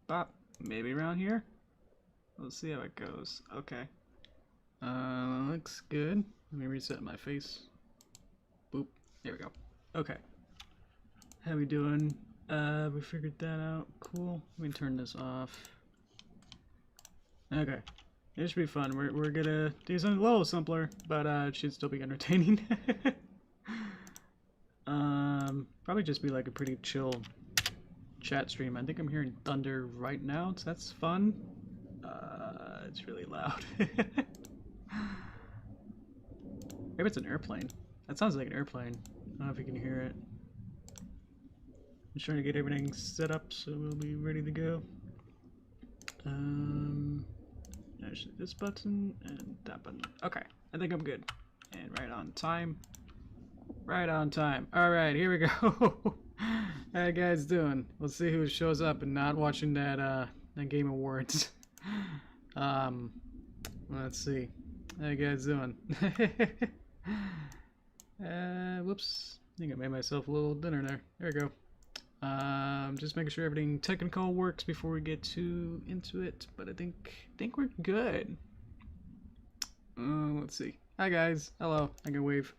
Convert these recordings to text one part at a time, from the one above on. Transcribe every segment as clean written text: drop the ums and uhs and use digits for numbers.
bop. Maybe around here? We'll see how it goes. Okay. Looks good. Let me reset my face. Boop. There we go. Okay. How we doing? We figured that out. Cool. Let me turn this off. Okay. It should be fun. We're gonna do something a little simpler, but it should still be entertaining. Probably just be like a pretty chill chat stream. I think I'm hearing thunder right now, so that's fun. It's really loud. Maybe it's an airplane. That sounds like an airplane. I don't know if you can hear it. I'm just trying to get everything set up so we'll be ready to go. Actually, this button and that button. Okay, I think I'm good. And right on time. Right on time. Alright, here we go. How you guys doing? We'll see who shows up and not watching that Game Awards. Let's see. How you guys doing? Whoops. I think I made myself a little dinner there. There we go. Just making sure everything technical works before we get too into it, but I think we're good. Let's see. Hi guys. Hello. I can wave.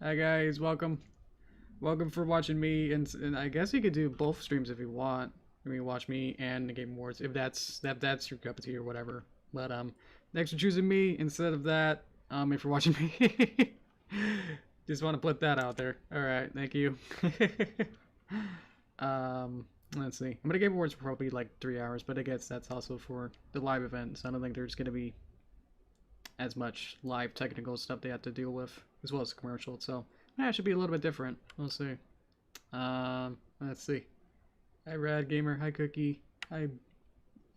Hi guys. Welcome. Welcome for watching me, and I guess you could do both streams if you want. I mean, watch me and the Game Awards if that's your cup of tea or whatever. But thanks for choosing me instead of that. If you're watching me, just want to put that out there. All right, thank you. Let's see. I'm gonna Game Awards for probably like 3 hours, but I guess that's also for the live event, so I don't think there's gonna be as much live technical stuff they have to deal with, as well as the commercial. So yeah, it should be a little bit different. We'll see. Let's see. Hi Rad Gamer. Hi Cookie. I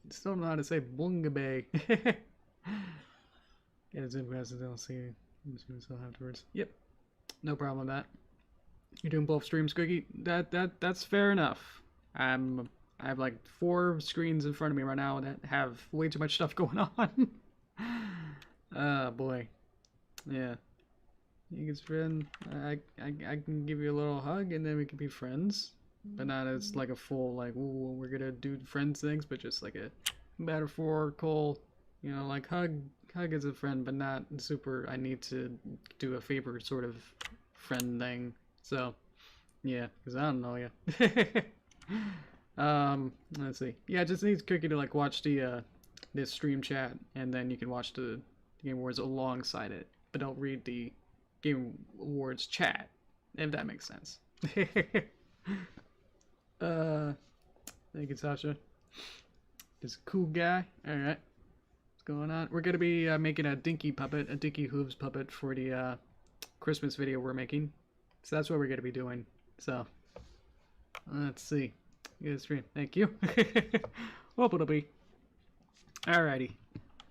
still don't know how to say Bungabe. Get a Zoom class and I'll see myself afterwards. Yep. No problem with that. You're doing both streams, Cookie? That's fair enough. I have like 4 screens in front of me right now that have way too much stuff going on. Oh boy. Yeah. You can friend. I can give you a little hug and then we can be friends. But not as like a full like, ooh, we're gonna do friends things, but just like a metaphorical, you know, like hug as a friend, but not super I need to do a favor sort of friend thing. So yeah, because I don't know you. Let's see. Yeah, it just needs Cookie to like watch the this stream chat, and then you can watch the Game Awards alongside it, but don't read the Game Awards chat, if that makes sense. Thank you, Sasha. Just a cool guy. Alright. What's going on? We're gonna be making a Dinky puppet, a Derpy Hooves puppet for the Christmas video we're making. So that's what we're gonna be doing. So let's see. Good stream. Thank you. Hope it'll be. Alrighty.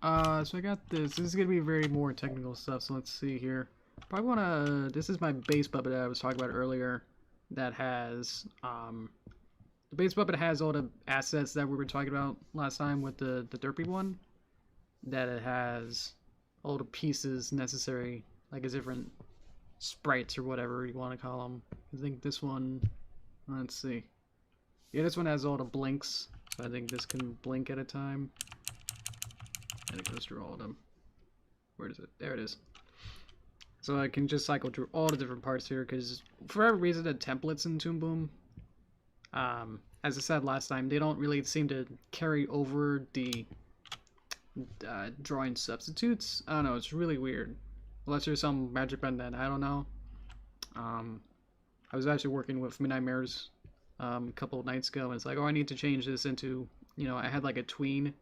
So I got this. This is gonna be very more technical stuff, so let's see here. Probably wanna this is my base puppet that I was talking about earlier that has the base puppet has all the assets that we were talking about last time with the Derpy one. That it has all the pieces necessary, like a different sprites or whatever you want to call them. I think this one, let's see. Yeah, this one has all the blinks. So I think this can blink at a time. And it goes through all of them. Where is it? There it is. So I can just cycle through all the different parts here, because for whatever reason, the templates in Toon Boom, as I said last time, they don't really seem to carry over the drawing substitutes. I don't know, it's really weird. Unless there's some magic button that I don't know. I was actually working with Midnight Mares a couple of nights ago, and it's like, oh, I need to change this into, you know, I had like a tween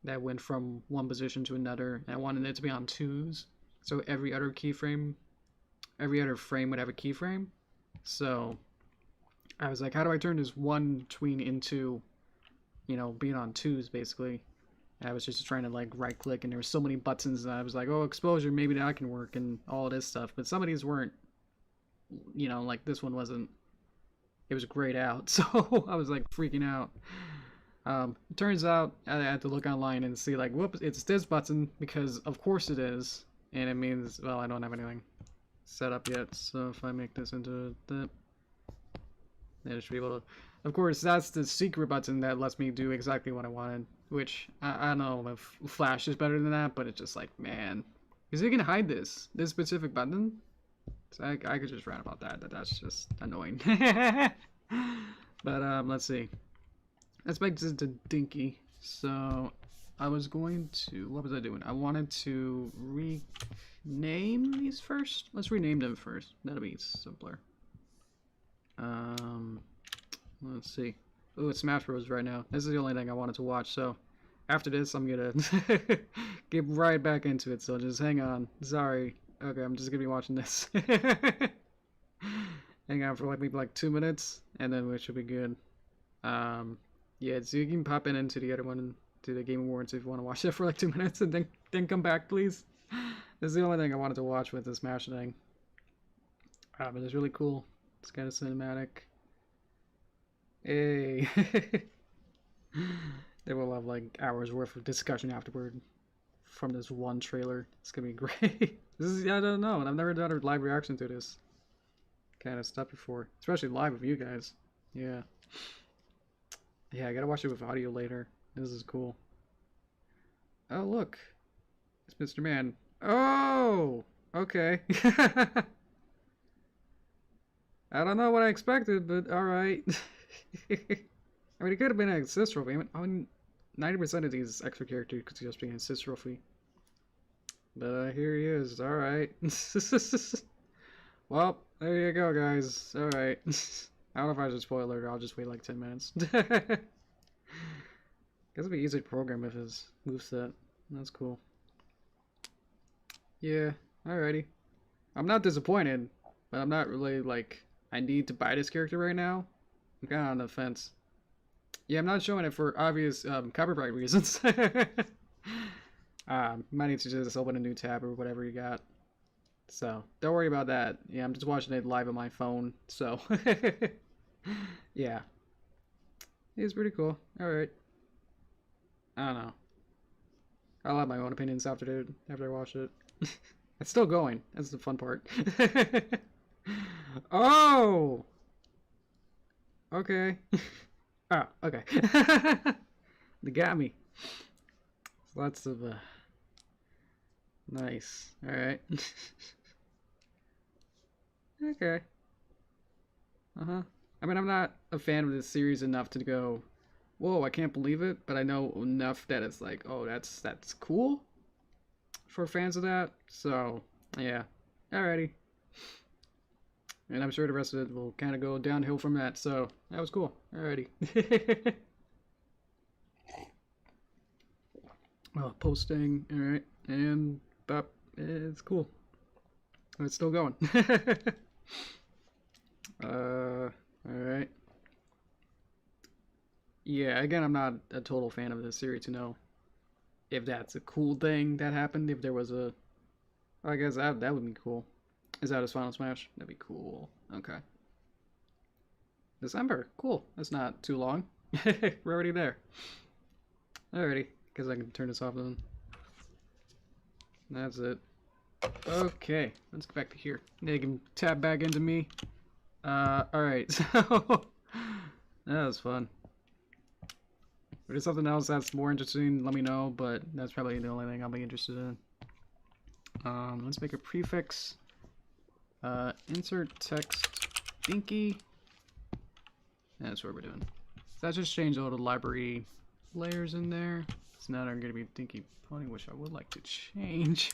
that went from one position to another, and I wanted it to be on 2s. So every other keyframe, every other frame would have a keyframe. So I was like, how do I turn this one tween into, you know, being on 2s basically? I was just trying to like right click, and there were so many buttons, and I was like, oh, exposure, maybe that can work, and all this stuff. But some of these weren't, you know, like this one wasn't, it was grayed out. So I was like freaking out. It turns out I had to look online and see like, whoops, it's this button, because of course it is. And it means, well, I don't have anything set up yet, so if I make this into that, then I should be able to Of course, that's the secret button that lets me do exactly what I wanted. Which, I don't know if Flash is better than that, but it's just like, man. Because you can hide this specific button. So I could just rant about that. That's just annoying. But, let's see. Let's make this into Dinky. So, I was going to... What was I doing? I wanted to rename these first. Let's rename them first. That'll be simpler. Let's see. Oh, it's Smash Bros. Right now. This is the only thing I wanted to watch, so after this, I'm gonna get right back into it, so just hang on. Sorry. Okay, I'm just gonna be watching this. Hang on for like maybe like 2 minutes, and then we should be good. Yeah, so you can pop into the other one, to the Game Awards if you want to watch that for like 2 minutes, and then come back, please. This is the only thing I wanted to watch with this Smash thing. But it's really cool. It's kind of cinematic. Hey. They will have like hours worth of discussion afterward from this one trailer. It's gonna be great. This is, I don't know, and I've never done a live reaction to this kind of stuff before, especially live with you guys. Yeah. Yeah, I gotta watch it with audio later. This is cool. Oh, look. It's Mr. Man. Oh! Okay. I don't know what I expected, but alright. I mean, it could have been an assist trophy. I mean, 90% of these extra characters could just be an assist trophy. But here he is. Alright. Well, there you go, guys. Alright. I don't know if I should spoil it or I'll just wait like 10 minutes. Guess it'd be easy to program with his moveset. That's cool. Yeah, alrighty. I'm not disappointed, but I'm not really like, I need to buy this character right now. I'm kind of on the fence. Yeah, I'm not showing it for obvious copyright reasons. Might need to just open a new tab or whatever you got. So, don't worry about that. Yeah, I'm just watching it live on my phone, so. Yeah. It's pretty cool. Alright. I don't know. I'll have my own opinions after I watch it. It's still going. That's the fun part. Oh! Okay. Oh, okay. They got me. Lots of, nice. Alright. Okay. Uh-huh. I mean, I'm not a fan of this series enough to go, whoa, I can't believe it, but I know enough that it's like, oh, that's cool for fans of that. So, yeah. Alrighty. And I'm sure the rest of it will kind of go downhill from that, so that was cool. Alrighty. Well, posting, alright, and bop, it's cool. It's still going. Alright. Yeah, again, I'm not a total fan of this series to know if that's a cool thing that happened, if there was a... I guess that would be cool. Is that his final smash? That'd be cool. Okay. December. Cool. That's not too long. We're already there. Alrighty. Guess I can turn this off then. That's it. Okay. Let's get back to here. They can tab back into me. Alright. So, that was fun. If there's something else that's more interesting, let me know, but that's probably the only thing I'll be interested in. Let's make a prefix. Insert text Dinky. That's what we're doing. So that just changed all the library layers in there. So now they're going to be Dinky Pony, which I would like to change.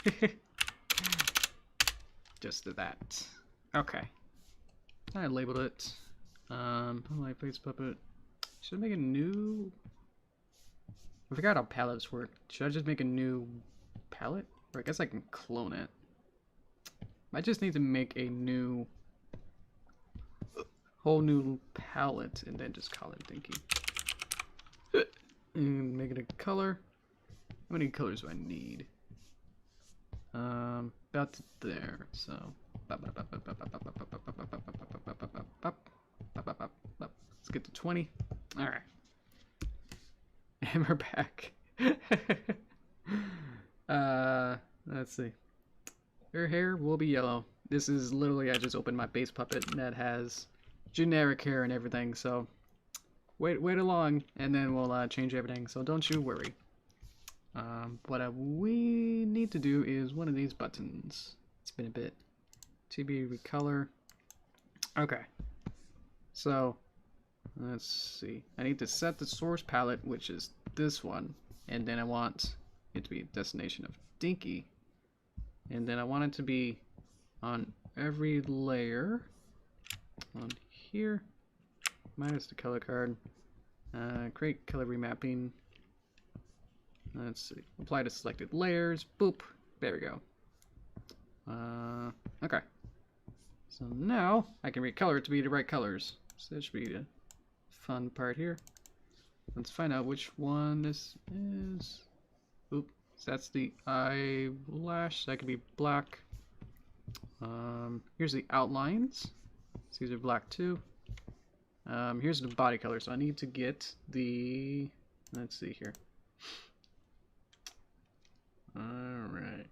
Just to that. Okay. I labeled it. My face puppet. Should I make a new... I forgot how palettes work. Should I just make a new palette? Or I guess I can clone it. I just need to make a new, whole new palette and then just call it Dinky. And make it a color. How many colors do I need? About there. So, let's get to 20. All right. And we're back. Let's see. Her hair will be yellow. This is literally, I just opened my base puppet and that has generic hair and everything, so wait along, and then we'll change everything. So don't you worry. What we need to do is one of these buttons. It's been a bit. TB recolor. Okay. So let's see. I need to set the source palette, which is this one, and then I want it to be destination of Dinky, and then I want it to be on every layer on here, minus the color card. Create color remapping. Let's see. Apply to selected layers. Boop. There we go. Okay. So now I can recolor it to be the right colors. So that should be the fun part here. Let's find out which one this is. Oop. So that's the eyelash. That could be black. Here's the outlines. So these are black too. Here's the body color. So I need to get the. Let's see here. Alright.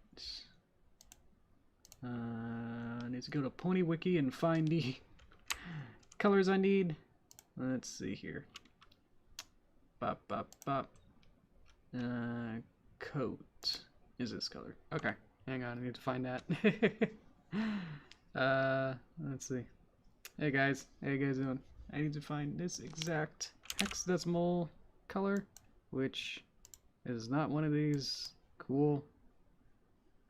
I need to go to Pony Wiki and find the colors I need. Let's see here. Bop, bop, bop. Coat is this color. Okay, hang on, I need to find that. Let's see. Hey guys, how you guys doing? I need to find this exact hexadecimal color, which is not one of these. Cool.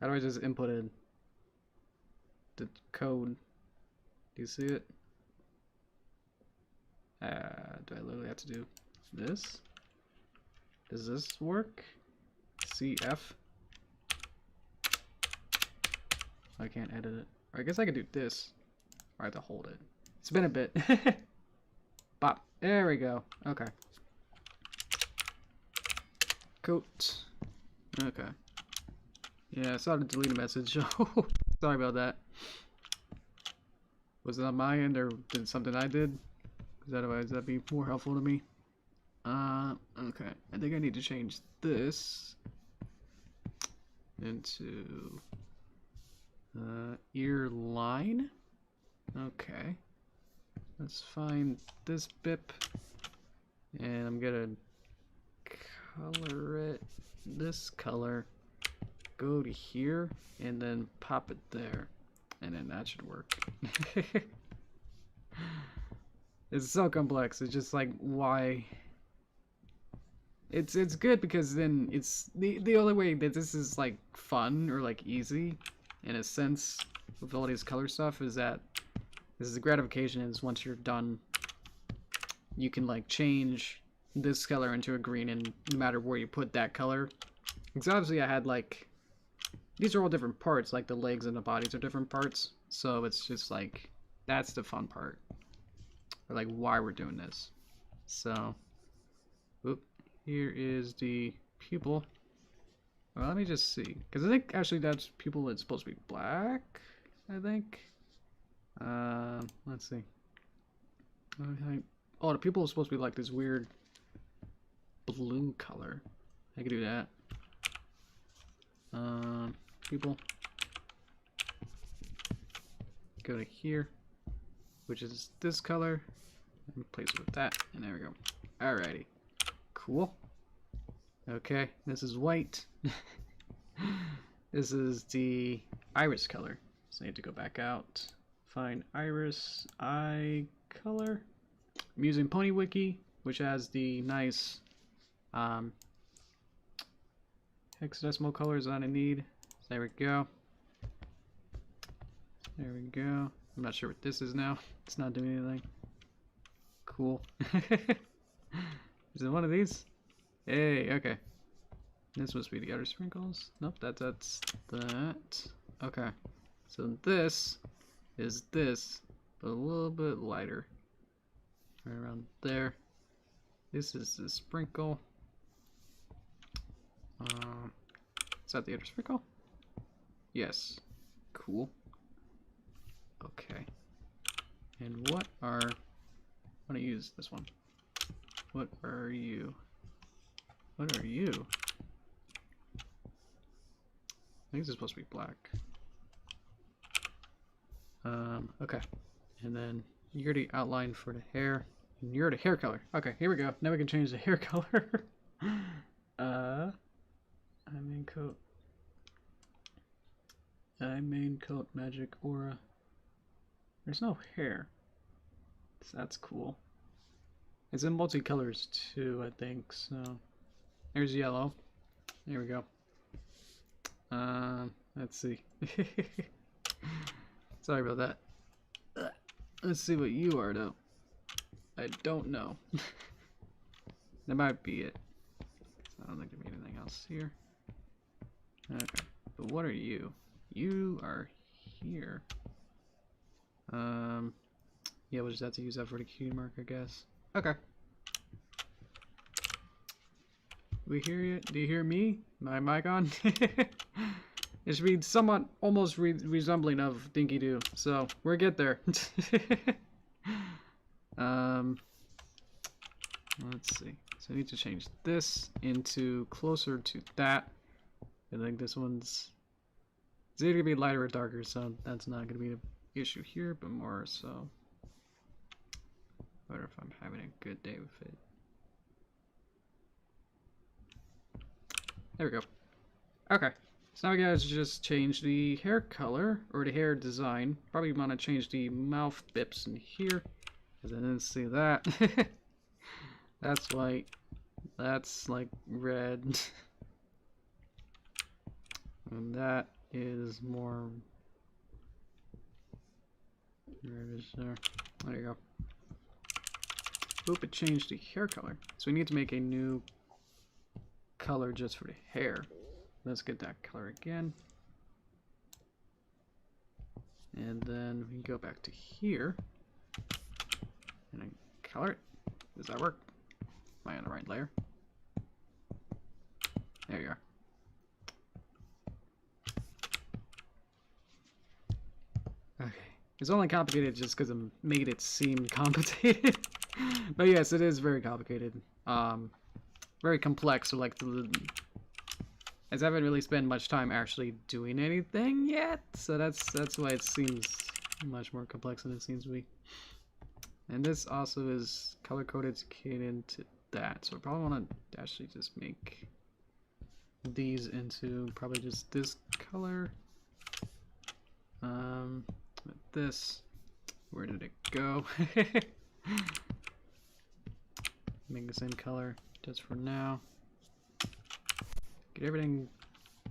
How do I just input it? The code. Do you see it? Do I literally have to do this? Does this work? CF. I can't edit it. Or I guess I could do this. Or I have to hold it. It's been a bit. Bop. There we go. Okay. Coat. Okay. Yeah, I saw the delete a message. Sorry about that. Was it on my end or did it something I did? Because otherwise that'd be more helpful to me. Okay. I think I need to change this into ear line. Okay. Let's find this bip. And I'm gonna color it this color. Go to here and then pop it there, and then that should work. It's so complex. It's just like, why? It's good because then it's the only way that this is like fun or like easy in a sense with all these color stuff is that this is the gratification is once you're done you can like change this color into a green, and no matter where you put that color, because obviously I had like these are all different parts, like the legs and the bodies are different parts, so it's just like that's the fun part, or like why we're doing this. So oop, here is the pupil. Well, let me just see, because I think actually that's pupil is supposed to be black, I think. Let's see. Okay. Oh, the pupil is supposed to be like this weird blue color. I could do that. Pupil. Go to here, which is this color, and replace it with that, and there we go. Alrighty. Cool. Okay, this is white. This is the iris color. So I need to go back out, find iris, eye color. I'm using Pony Wiki, which has the nice hexadecimal colors that I need. There we go. There we go. I'm not sure what this is now. It's not doing anything. Cool. Is it one of these? Hey, okay. This must be the outer sprinkles. Nope, that's that. Okay. So this is this, but a little bit lighter. Right around there. This is the sprinkle. Is that the outer sprinkle? Yes. Cool. Okay. And what are... I want to use this one. What are you? What are you? I think this is supposed to be black. Okay. And then you're the outline for the hair. And you're the hair color. Okay, here we go. Now we can change the hair color. Eye main coat. Eye main coat magic aura. There's no hair. So that's cool. It's in multicolors too, I think. So there's yellow. There we go. Let's see. Sorry about that. Let's see what you are though. I don't know. That might be it. I don't think there'll be anything else here. Okay, but what are you? You are here. Yeah, we'll just have to use that for the key mark, I guess. Okay. We hear you? Do you hear me? My mic on? It should be somewhat almost resembling of Dinky Doo, so we'll get there. Let's see. So I need to change this into closer to that. I think this one's it's either gonna be lighter or darker, so that's not gonna be an issue here, but more so. Wonder if I'm having a good day with it. There we go. Okay. So now we gotta just change the hair color, or the hair design. Probably want to change the mouth bips in here, because I didn't see that. That's white. That's like red. And that is more reddish there. There you go. Oop, it changed the hair color. So we need to make a new color just for the hair. Let's get that color again. And then we go back to here. And then color it. Does that work? Am I on the right layer? There you are. Okay. It's only complicated just because I made it seem complicated. But yes, it is very complicated. Very complex. So like as I haven't really spent much time actually doing anything yet, so that's why it seems much more complex than it seems to be. And this also is color coded to key into that, so I probably want to actually just make these into probably just this color. With this, where did it go? Make the same color just for now. Get everything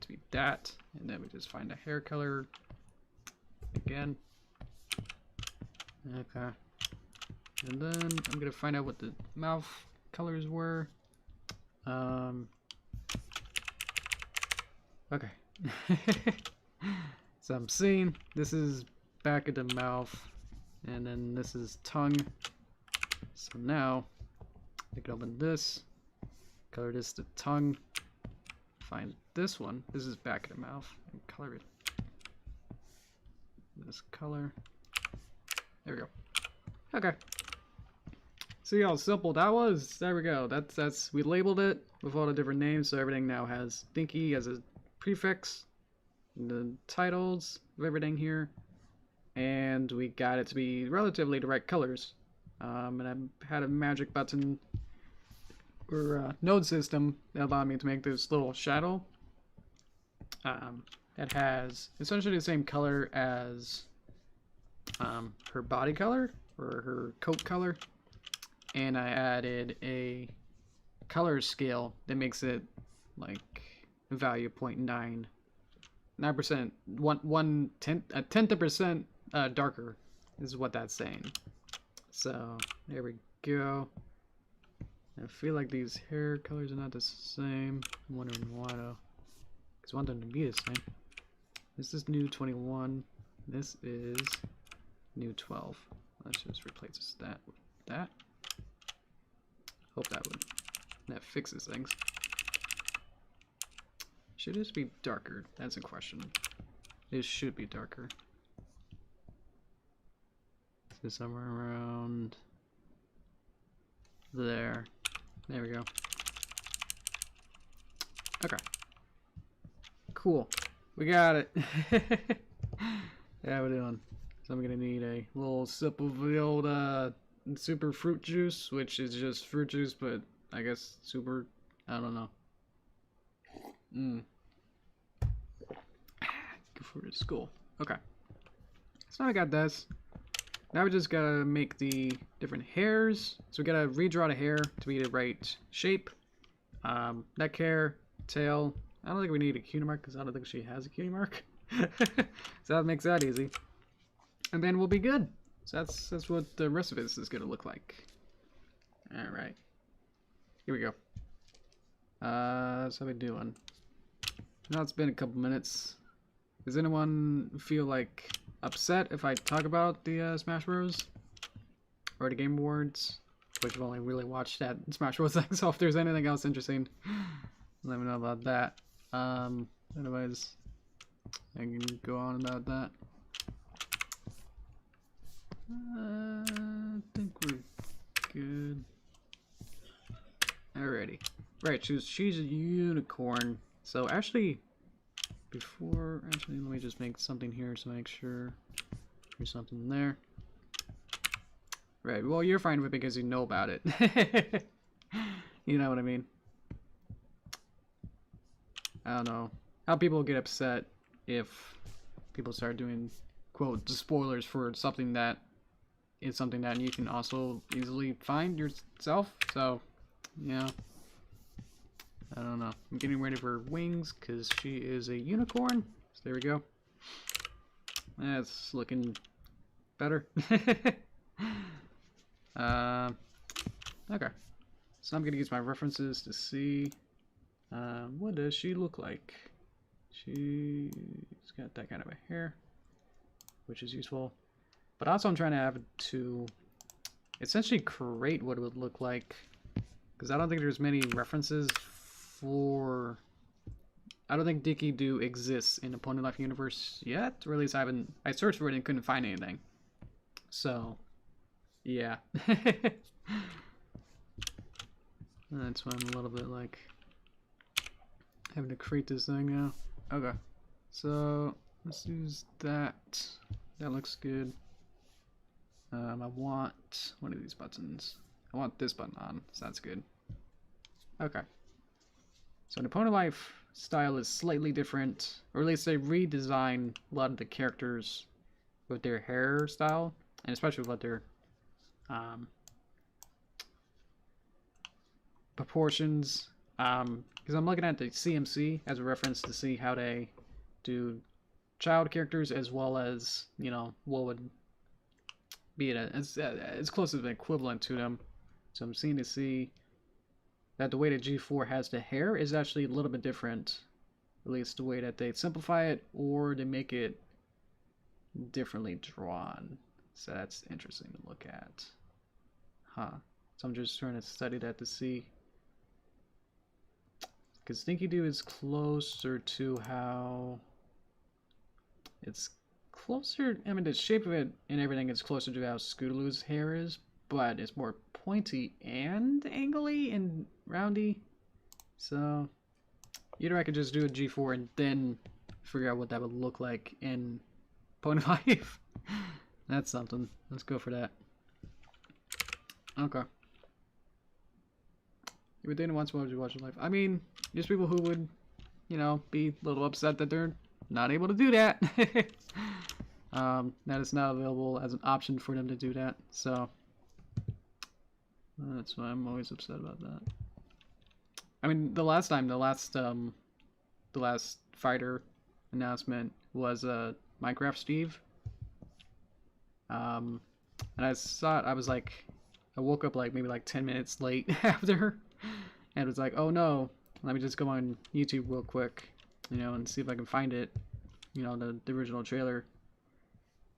to be that, and then we just find a hair color again. Okay. And then I'm gonna find out what the mouth colors were. Okay. So I'm seeing this is back of the mouth, and then this is tongue. So now I can open this, color this to tongue, find this one. This is back of the mouth, and color it this color. There we go. Okay. See how simple that was? There we go. That's we labeled it with all the different names, so everything now has Dinky as a prefix. The titles of everything here, and we got it to be relatively the right colors. And I had a magic button or node system that allowed me to make this little shadow that has essentially the same color as her body color or her coat color, and I added a color scale that makes it like value 0.9%, 1/10 of percent darker is what that's saying. So there we go. I feel like these hair colors are not the same. I'm wondering why though. Because I want them to be the same. This is new 21. This is new 12. Let's just replace that with that. Hope that fixes things. Should this be darker? That's a question. It should be darker. So somewhere around there. There we go. Okay. Cool. We got it. Yeah, we're doing. So I'm gonna need a little sip of the old super fruit juice, which is just fruit juice, but I guess super, I don't know. Good for school. Okay. So now I got this. Now we just gotta make the different hairs. So we gotta redraw the hair to be the right shape. Neck hair, tail. I don't think we need a cutie mark because I don't think she has a cutie mark. So that makes that easy. And then we'll be good. So that's what the rest of this is gonna look like. Alright. Here we go. So how we doing? Now it's been a couple minutes. Does anyone feel like upset if I talk about the Smash Bros. Or the Game Awards? Which I've only really watched that Smash Bros. Thing, so if there's anything else interesting, let me know about that. Otherwise, I can go on about that. I think we're good. Alrighty. Right, she's a unicorn. So actually, let me just make something here to make sure there's something there. Right, well, you're fine with it because you know about it. You know what I mean? I don't know how people get upset if people start doing, quote, spoilers for something that is something that you can also easily find yourself. So, yeah. I don't know. I'm getting ready for wings because she is a unicorn. So there we go. That's looking better. Okay. So I'm gonna use my references to see what does she look like. She's got that kind of a hair, which is useful. But also I'm trying to have it to essentially create what it would look like, because I don't think there's many references for... I don't think Dicky Do exists in the Pony Life universe yet, or at least I searched for it and couldn't find anything. So, yeah. That's why I'm a little bit like having to create this thing now. Okay, so let's use that. That looks good. I want one of these buttons. I want this button on, so that's good. Okay. So the Pony Life style is slightly different, or at least they redesign a lot of the characters with their hairstyle, and especially with their proportions. Because I'm looking at the CMC as a reference to see how they do child characters, as well as, you know, what would be as close as an equivalent to them. So I'm seeing to see that the way that G4 has the hair is actually a little bit different. At least the way that they simplify it, or they make it differently drawn. So that's interesting to look at. Huh. So I'm just trying to study that to see. Because Stinky Doo is closer to how... It's closer... I mean, the shape of it and everything is closer to how Scootaloo's hair is, but it's more pointy and angly and roundy. So, either I could just do a G4 and then figure out what that would look like in Pony Life. That's something. Let's go for that. Okay. You would didn't want to watch life. I mean, there's people who would, you know, be a little upset that they're not able to do that. That is not available as an option for them to do that. So that's why I'm always upset about that. I mean, the last fighter announcement was Minecraft Steve. And I saw it. I woke up like maybe like 10 minutes late after, and it was like, oh no, let me just go on YouTube real quick, you know, and see if I can find it, you know, the original trailer.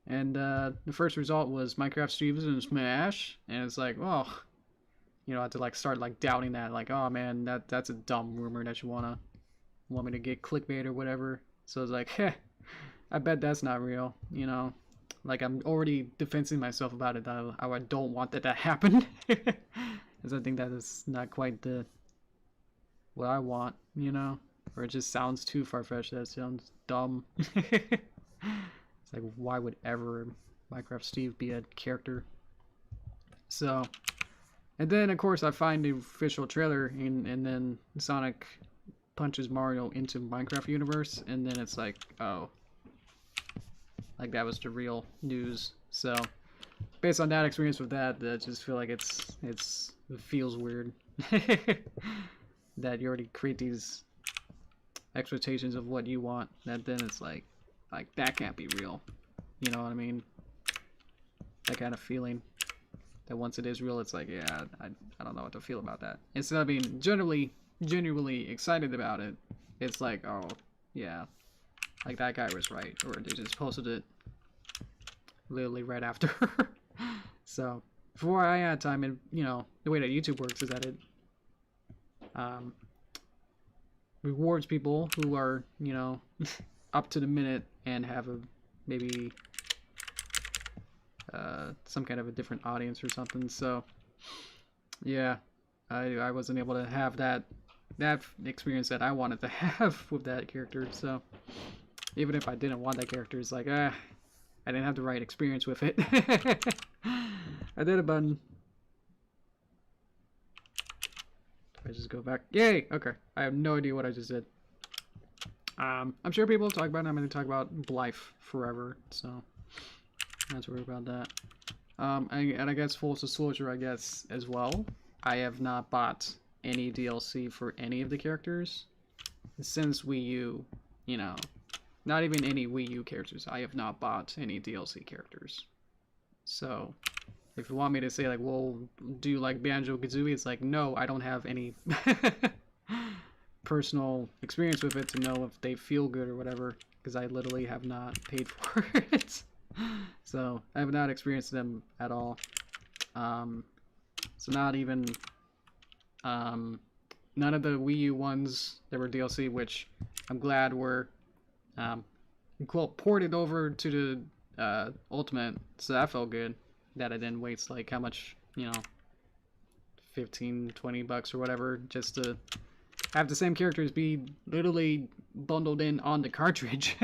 And the first result was Minecraft Steve is in Smash, and it's like, oh, you know, I had to like start like doubting that, like, oh man, that's a dumb rumor that you want me to get clickbait or whatever. So it's like, heh, I bet that's not real, you know. Like, I'm already defending myself about it, how I don't want that to happen. Because I think that is not quite what I want, you know? Or it just sounds too far-fetched. That sounds dumb. It's like, why would ever Minecraft Steve be a character? So, and then of course I find the official trailer, and then Sonic punches Mario into Minecraft universe, and then it's like, oh, like that was the real news. So, based on that experience with that, I just feel like it feels weird that you already create these expectations of what you want, that then it's like that can't be real. You know what I mean? That kind of feeling. That once it is real, it's like, yeah, I don't know what to feel about that. Instead of being genuinely excited about it, it's like, oh, yeah, like that guy was right, or they just posted it literally right after. So, before I had time, and you know, the way that YouTube works is that it rewards people who are, you know, up to the minute and have a maybe some kind of a different audience or something. So yeah, I wasn't able to have that experience that I wanted to have with that character. So even if I didn't want that character, it's like I didn't have the right experience with it. I did a button. I just go back. Yay! Okay. I have no idea what I just did. I'm sure people will talk about it. I'm going to talk about Blythe forever, so not worry about that. And I guess full disclosure, I guess, as well, I have not bought any DLC for any of the characters since Wii U, you know, not even any Wii U characters. I have not bought any DLC characters. So, if you want me to say, like, well, do you like Banjo-Kazooie? It's like, no, I don't have any personal experience with it to know if they feel good or whatever, because I literally have not paid for it. So, I have not experienced them at all. So not even, none of the Wii U ones that were DLC, which I'm glad were, ported over to the, Ultimate, so that felt good. That I didn't waste, like, how much, you know, 15, 20 bucks or whatever, just to have the same characters be literally bundled in on the cartridge.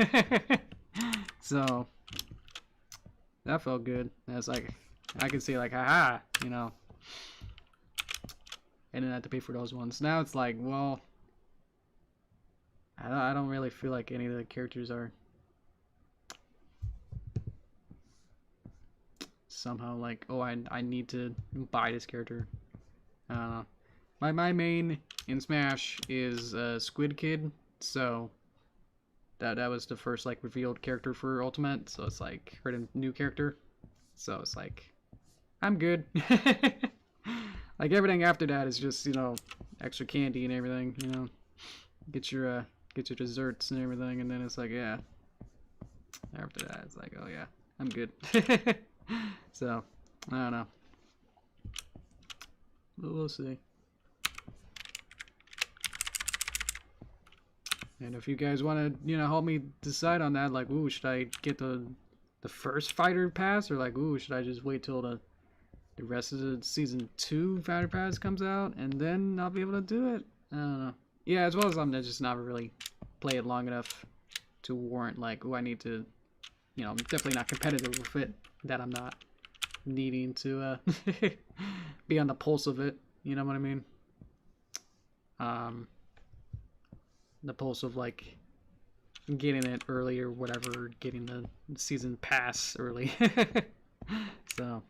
So, that felt good. That's like, I could say, like, haha, you know. I didn't have to pay for those ones. Now it's like, well, I don't really feel like any of the characters are somehow like, oh, I need to buy this character. I don't know. My main in Smash is Squid Kid, so that was the first like revealed character for Ultimate, so it's like, or the new character, so it's like, I'm good. Like everything after that is just, you know, extra candy and everything, you know, get your desserts and everything, and then it's like, yeah, after that it's like, oh yeah, I'm good. So, I don't know. We'll see. And if you guys want to, you know, help me decide on that, like, ooh, should I get the first fighter pass, or like, ooh, should I just wait till the rest of the season 2 fighter pass comes out and then I'll be able to do it? I don't know. Yeah, as well as I'm just not really play it long enough to warrant like, ooh, I need to, you know, I'm definitely not competitive with it, that I'm not needing to be on the pulse of it, you know what I mean? The pulse of like getting it early or whatever, getting the season pass early. So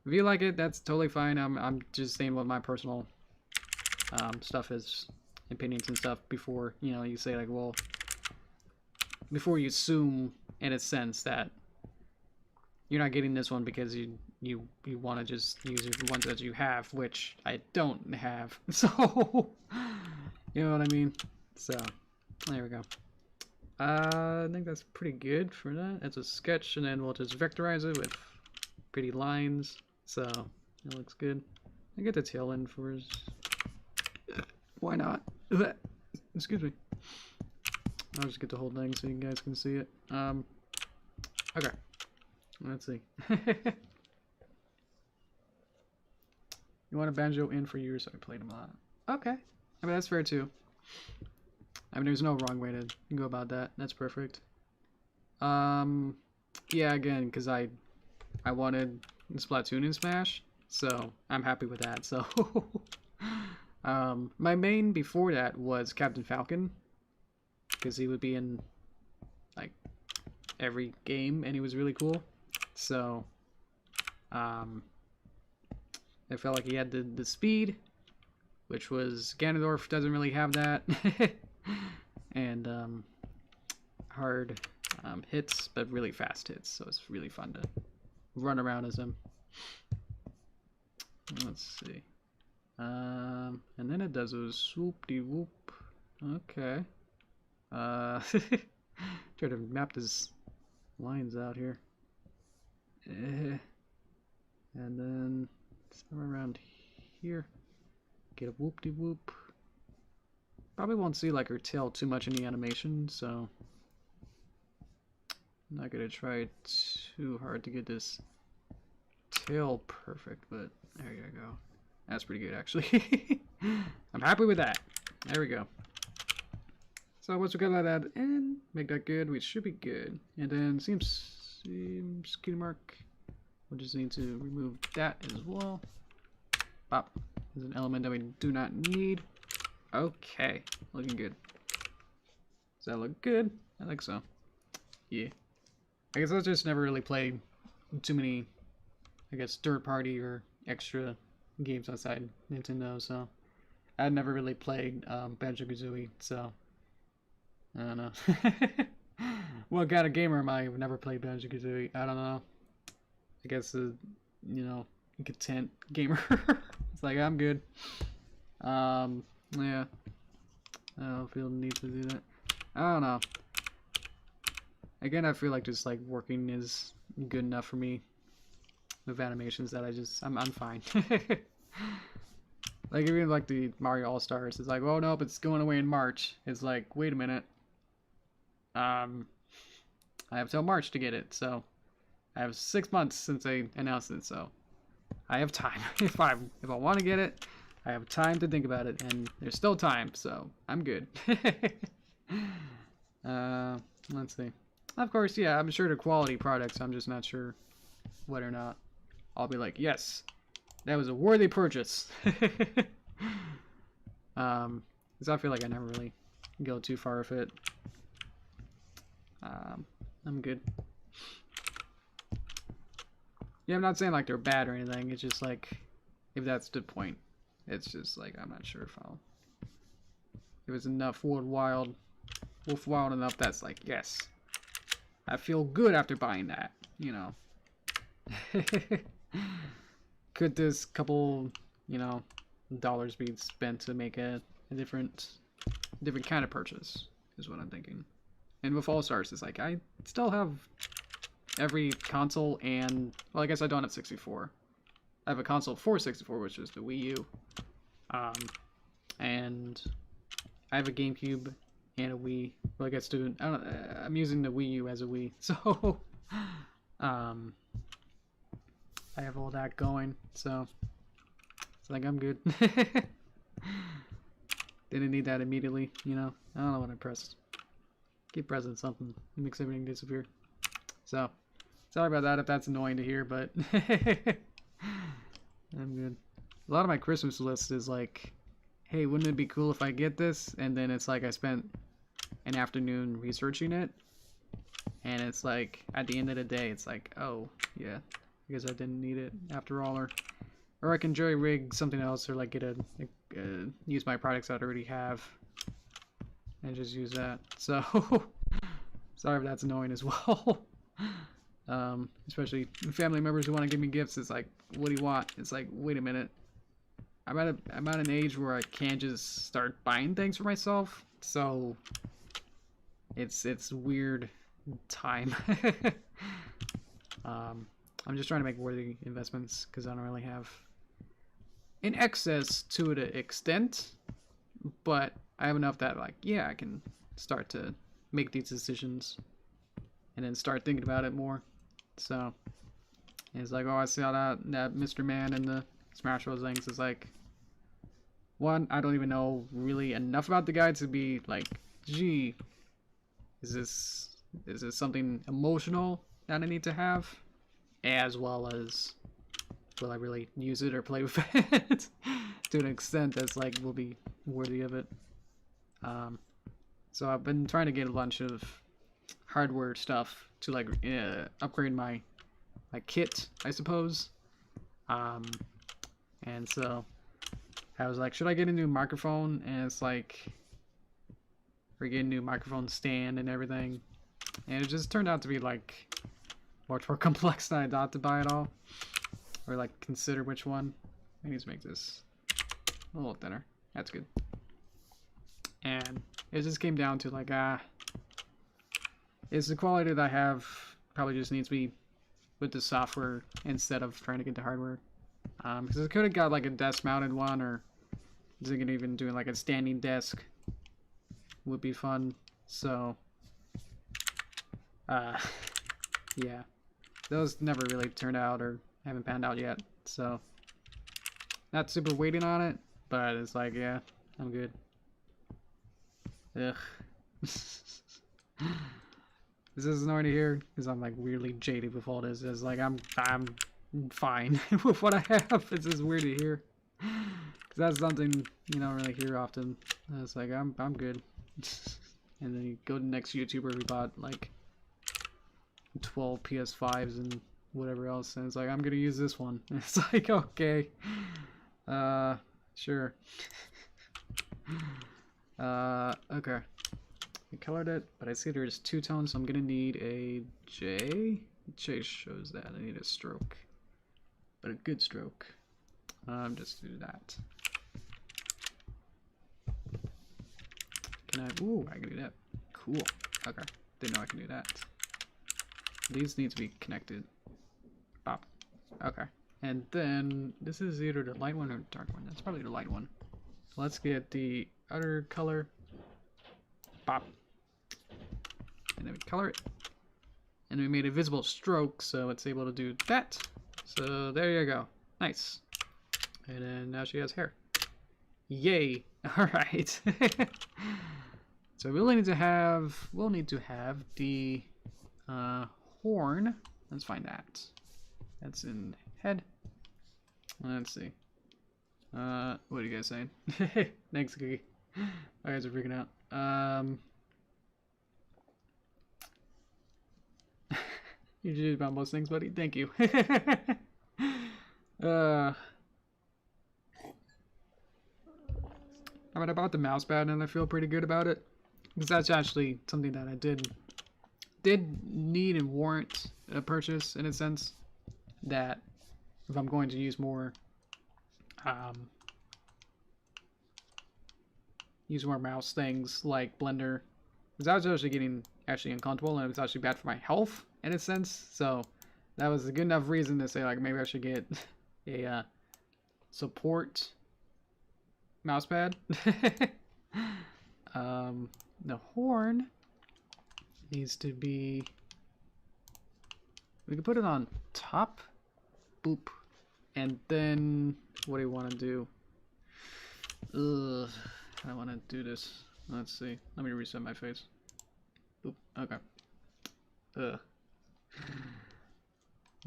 if you like it, that's totally fine. I'm just saying what my personal stuff is, opinions and stuff, before, you know, you say like, well, before you assume in a sense that you're not getting this one because you want to just use the ones that you have, which I don't have. So, you know what I mean? So, there we go. I think that's pretty good for that. It's a sketch, and then we'll just vectorize it with pretty lines. So, it looks good. I get the tail end first. Why not? Excuse me. I'll just get the whole thing so you guys can see it. Okay. Let's see. You want a banjo in for years, so I played them a lot. Okay. I mean, that's fair too. I mean, there's no wrong way to go about that. That's perfect. Yeah, again, because I wanted Splatoon and Smash, so I'm happy with that. So my main before that was Captain Falcon, because he would be in like every game and he was really cool. So I felt like he had the speed, which was Ganondorf doesn't really have that. And hard hits, but really fast hits, so it's really fun to run around as him. Let's see. And then it does a swoop-de-whoop. Okay. Try to map his lines out here. And then somewhere around here. Get a whoop-de-whoop. Probably won't see like her tail too much in the animation, so I'm not gonna try too hard to get this tail perfect, but there you go. That's pretty good, actually. I'm happy with that. There we go. So once we got that in, make that good, we should be good. And then seems cutie mark. We'll just need to remove that as well. Pop. There's an element that we do not need. Okay, looking good. Does that look good? I think so. Yeah. I guess I just never really played too many, I guess, third-party or extra games outside Nintendo, so I'd never really played Banjo-Kazooie, so I don't know. What kind of gamer am I? I've never played Banjo-Kazooie. I don't know. I guess you know, content gamer. It's like, I'm good. Yeah. I don't feel the need to do that. I don't know. Again, I feel like just like working is good enough for me with animations that I'm fine. Like even like the Mario All-Stars, it's like, oh nope, it's going away in March. It's like, wait a minute. I have till March to get it, so I have 6 months since they announced it, so I have time. If I want to get it, I have time to think about it, and there's still time, so I'm good. Let's see. Of course, yeah, I'm sure they're quality products. I'm just not sure whether or not I'll be like, yes, that was a worthy purchase. Because I feel like I never really go too far with it. I'm good. Yeah, I'm not saying like they're bad or anything. It's just like, if that's the point, it's just like I'm not sure if it's enough Wolf Wild enough. That's like, yes, I feel good after buying that. You know. Could this couple, you know, dollars be spent to make a different kind of purchase? Is what I'm thinking. And with All Stars, it's like I still have every console, and well, I guess I don't have 64. I have a console for 64, which is the Wii U, and I have a GameCube and a Wii. Well, I guess I'm using the Wii U as a Wii, so I have all that going. So it's like I'm good. Didn't need that immediately, you know. I don't know what I pressed. Keep pressing something. It makes everything disappear. So sorry about that if that's annoying to hear, but I'm good. A lot of my Christmas list is like, hey, wouldn't it be cool if I get this? And then it's like I spent an afternoon researching it, and it's like at the end of the day, it's like, oh yeah, I guess I didn't need it after all, or I can jury rig something else, or like get use my products I already have and just use that. So sorry if that's annoying as well. Especially family members who want to give me gifts. It's like, what do you want? It's like, wait a minute. I'm at an age where I can't just start buying things for myself. So it's weird time. I'm just trying to make worthy investments because I don't really have an excess to an extent, but I have enough that like, yeah, I can start to make these decisions and then start thinking about it more. So it's like, oh, I saw that Mr. Man and the Smash Bros. Things. It's like, one, I don't even know really enough about the guy to be like, gee, is this something emotional that I need to have, as well as will I really use it or play with it to an extent that's like will be worthy of it. So I've been trying to get a bunch of hardware stuff to like upgrade my kit, I suppose. And so I was like, should I get a new microphone? And it's like, we're getting a new microphone stand and everything. And it just turned out to be like much more complex than I thought to buy it all. Or like consider which one. I need to make this a little thinner. That's good. And it just came down to like, it's the quality that I have probably just needs to be with the software instead of trying to get the hardware. Because I could have got like a desk mounted one, or thinking even doing like a standing desk would be fun. So yeah, those never really turned out or haven't panned out yet, so not super waiting on it, but it's like, yeah, I'm good. Ugh. This is annoying to hear because I'm like weirdly jaded with all this. It's like I'm fine with what I have. It's just weird to hear because that's something you don't really hear often. It's like I'm good. And then you go to the next YouTuber who bought like 12 PS5s and whatever else, and it's like, I'm gonna use this one. And it's like, okay, sure. Okay. I colored it, but I see there's two tones, so I'm gonna need a J. J shows that I need a stroke, but a good stroke. Just do that. Can I? Ooh, I can do that. Cool. Okay, didn't know I can do that. These need to be connected. Pop. Okay. And then this is either the light one or the dark one. That's probably the light one. So let's get the other color. Pop. And then we color it. And we made a visible stroke, so it's able to do that. So there you go. Nice. And then now she has hair. Yay. Alright. So we'll need to have the horn. Let's find that. That's in head. Let's see. What are you guys saying? Thanks, Cookie. You guys are freaking out. You did about most things, buddy. Thank you. I mean, I bought the mouse pad and I feel pretty good about it, because that's actually something that I did need and warrant a purchase, in a sense, that if I'm going to use more mouse things like Blender, because I was actually getting uncomfortable, and it was actually bad for my health in a sense. So that was a good enough reason to say like maybe I should get a support mouse pad. The horn needs to be, we can put it on top, boop, and then what do you want to do? I want to do this. Let's see. Let me reset my face. Boop. Okay.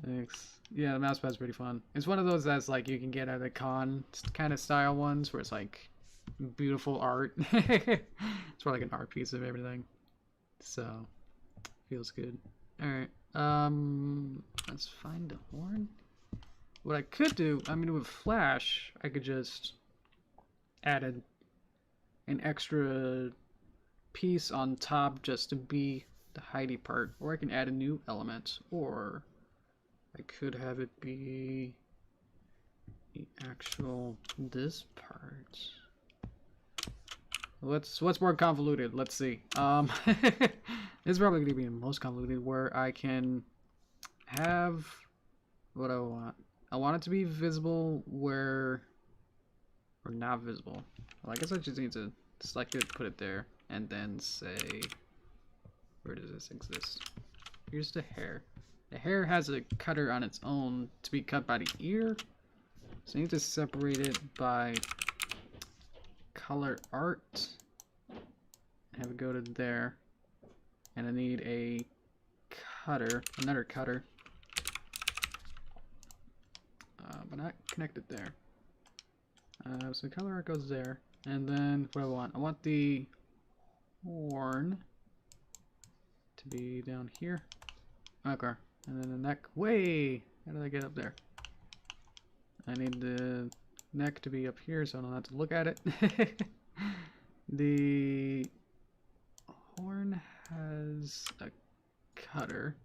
Thanks. Yeah, the mouse pad's pretty fun. It's one of those that's like you can get at a con kind of style ones where it's like beautiful art. It's more like an art piece of everything. So feels good. Alright. Let's find the horn. What I could do, I mean, with Flash, I could just add an extra piece on top just to be the hidey part, or I can add a new element, or I could have it be the actual this part. What's more convoluted? Let's see. This is probably gonna be the most convoluted, where I can have what I want. I want it to be visible where, or not visible. Well, I guess I just need to select it, put it there, and then say, where does this exist? Here's the hair. The hair has a cutter on its own to be cut by the ear. So I need to separate it by color art. Have it go to there. And I need a cutter, another cutter. but not connected there. So color art goes there. And then what do I want? I want the horn to be down here. Okay. And then the neck. Way! How did I get up there? I need the neck to be up here so I don't have to look at it. The horn has a cutter.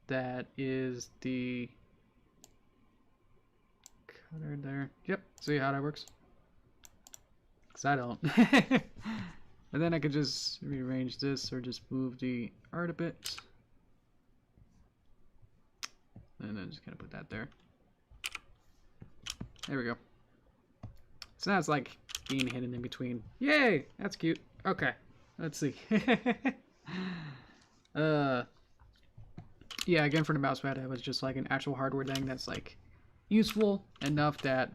That is the cutter there. Yep. See how that works? Because I don't. And then I could just rearrange this or just move the art a bit. And then just kind of put that there. There we go. So now it's like being hidden in between. Yay! That's cute. Okay. Let's see. Yeah, again for the mousepad, it was just like an actual hardware thing that's like useful enough that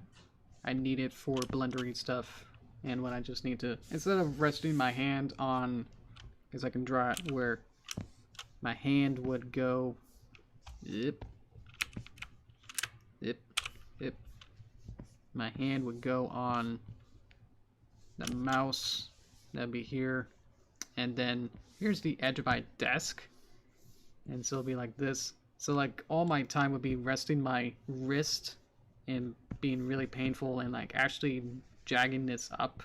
I need it for blendery stuff. And when I just need to, instead of resting my hand on, because I can draw it where my hand would go, yep, yep, yep. My hand would go on the mouse, that'd be here, and then here's the edge of my desk. And so it'll be like this. So like all my time would be resting my wrist and being really painful and like actually jagging this up.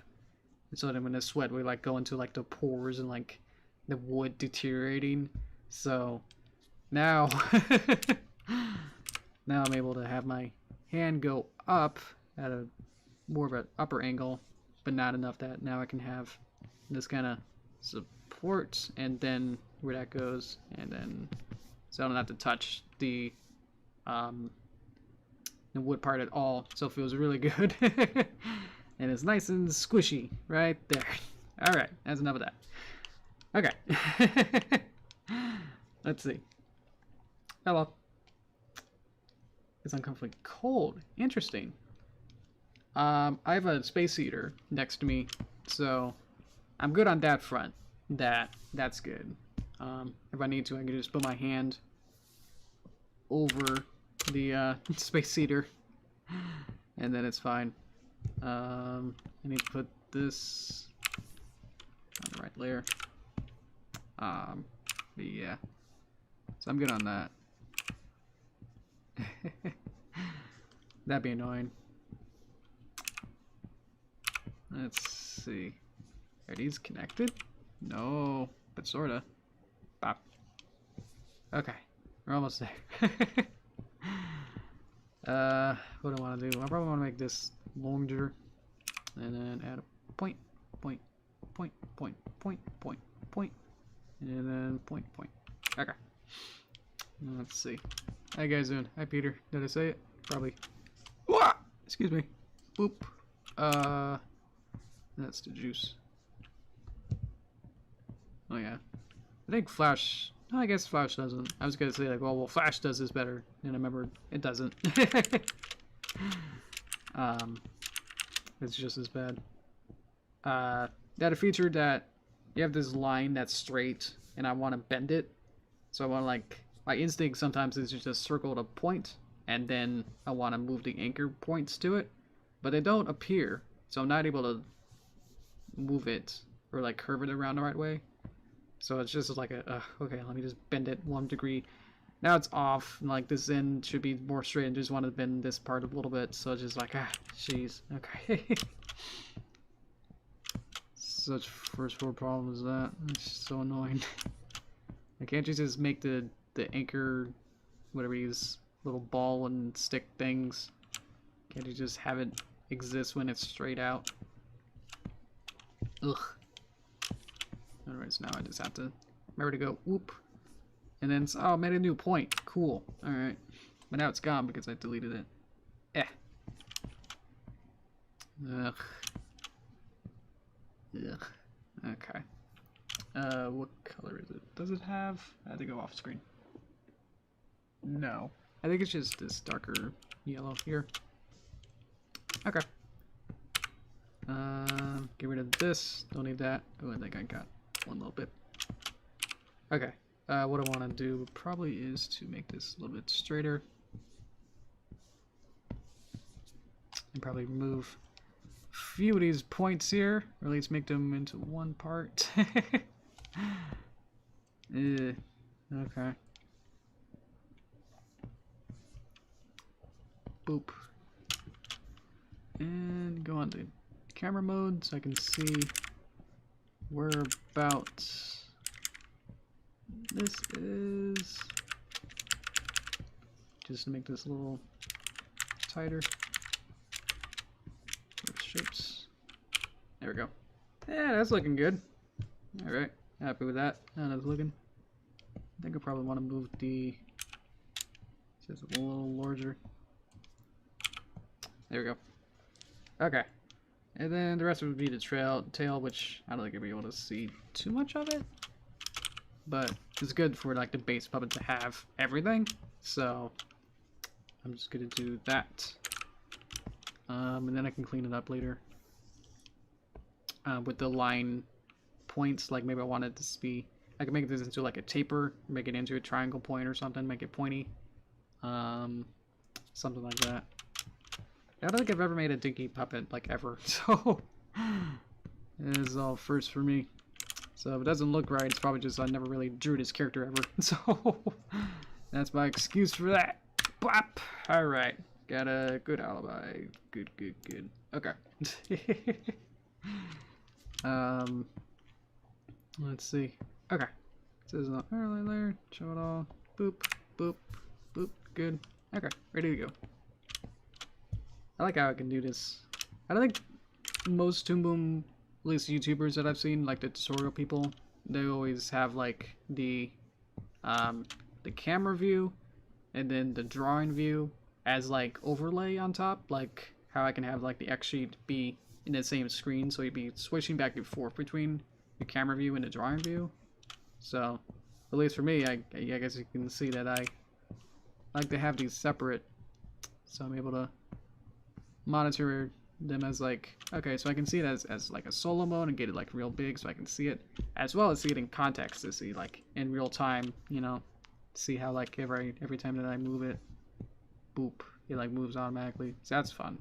And so then when the sweat would like go into like the pores and like the wood deteriorating. So now, now I'm able to have my hand go up at a more of an upper angle, but not enough that now I can have this kind of support, and then where that goes, and then so I don't have to touch the wood part at all, so it feels really good. And it's nice and squishy right there. All right, that's enough of that. Okay. Let's see. Hello. It's uncomfortably cold. Interesting. I have a space heater next to me, so I'm good on that front. That's good. If I need to, I can just put my hand over the space heater, and then it's fine. I need to put this on the right layer. But yeah, so I'm good on that. That'd be annoying. Let's see. Are these connected? No, but sorta. Bop. Okay, we're almost there. What do I want to do? I probably want to make this longer, and then add a point, point, point, point, point, point, point, and then point, point. Okay. Let's see. How you guys doing? Hi, Peter. Did I say it? Probably. Wah! Excuse me. Boop. That's the juice. Oh yeah. I think Flash. No, I guess Flash doesn't. I was gonna say like, well, Flash does this better, and I remember it doesn't. It's just as bad. They had a feature that you have this line that's straight, and I want to bend it. So I want to like, my instinct sometimes is to just circle a point, and then I want to move the anchor points to it, but they don't appear, so I'm not able to move it or like curve it around the right way. So it's just like a, okay, let me just bend it 1 degree. Now it's off, and like this end should be more straight, and just want to bend this part a little bit, so it's just like, jeez, okay. Such first world problem is that. It's so annoying. I can't you just make the anchor, whatever you use, little ball and stick things. Can't you just have it exist when it's straight out? Ugh. Anyways, now I just have to remember to go whoop. And then, oh, I made a new point. Cool. Alright. But now it's gone because I deleted it. Eh. Ugh. Ugh. Okay. What color is it? Does it have? I had to go off screen. No. I think it's just this darker yellow here. Okay. Get rid of this. Don't need that. Oh, I think I got one little bit. Okay. What I want to do probably is to make this a little bit straighter. And probably remove a few of these points here, or at least make them into one part. Okay. Boop. And go on to camera mode so I can see whereabouts this is. Just to make this a little tighter. Shapes. There we go. Yeah, that's looking good. Alright, happy with that. How that's looking. I think I probably want to move the just a little larger. There we go. Okay. And then the rest would be the tail, which I don't think I'll be able to see too much of it. But it's good for like the base puppet to have everything. So I'm just gonna do that. And then I can clean it up later. With the line points, like maybe I want it to be, I can make this into like a taper, make it into a triangle point or something, make it pointy. Something like that. I don't think I've ever made a dinky puppet, like ever, so it is all first for me. So if it doesn't look right, it's probably just I never really drew this character ever, so that's my excuse for that. Bop! Alright, got a good alibi. Good, good, good. Okay. Let's see. Okay. It says an early layer, show it all. Boop, boop, boop. Good. Okay, ready to go. I like how I can do this. I don't think most Toon Boom, at least YouTubers that I've seen, like the tutorial people, they always have like the camera view and then the drawing view as like overlay on top, like how I can have like the X sheet be in the same screen, so you'd be switching back and forth between the camera view and the drawing view. So at least for me, I guess you can see that I like to have these separate, so I'm able to monitor them as like, okay, so I can see it as like a solo mode and get it like real big so I can see it, as well as see it in context to see like in real time, you know, see how like every time that I move it, boop, it like moves automatically. So that's fun.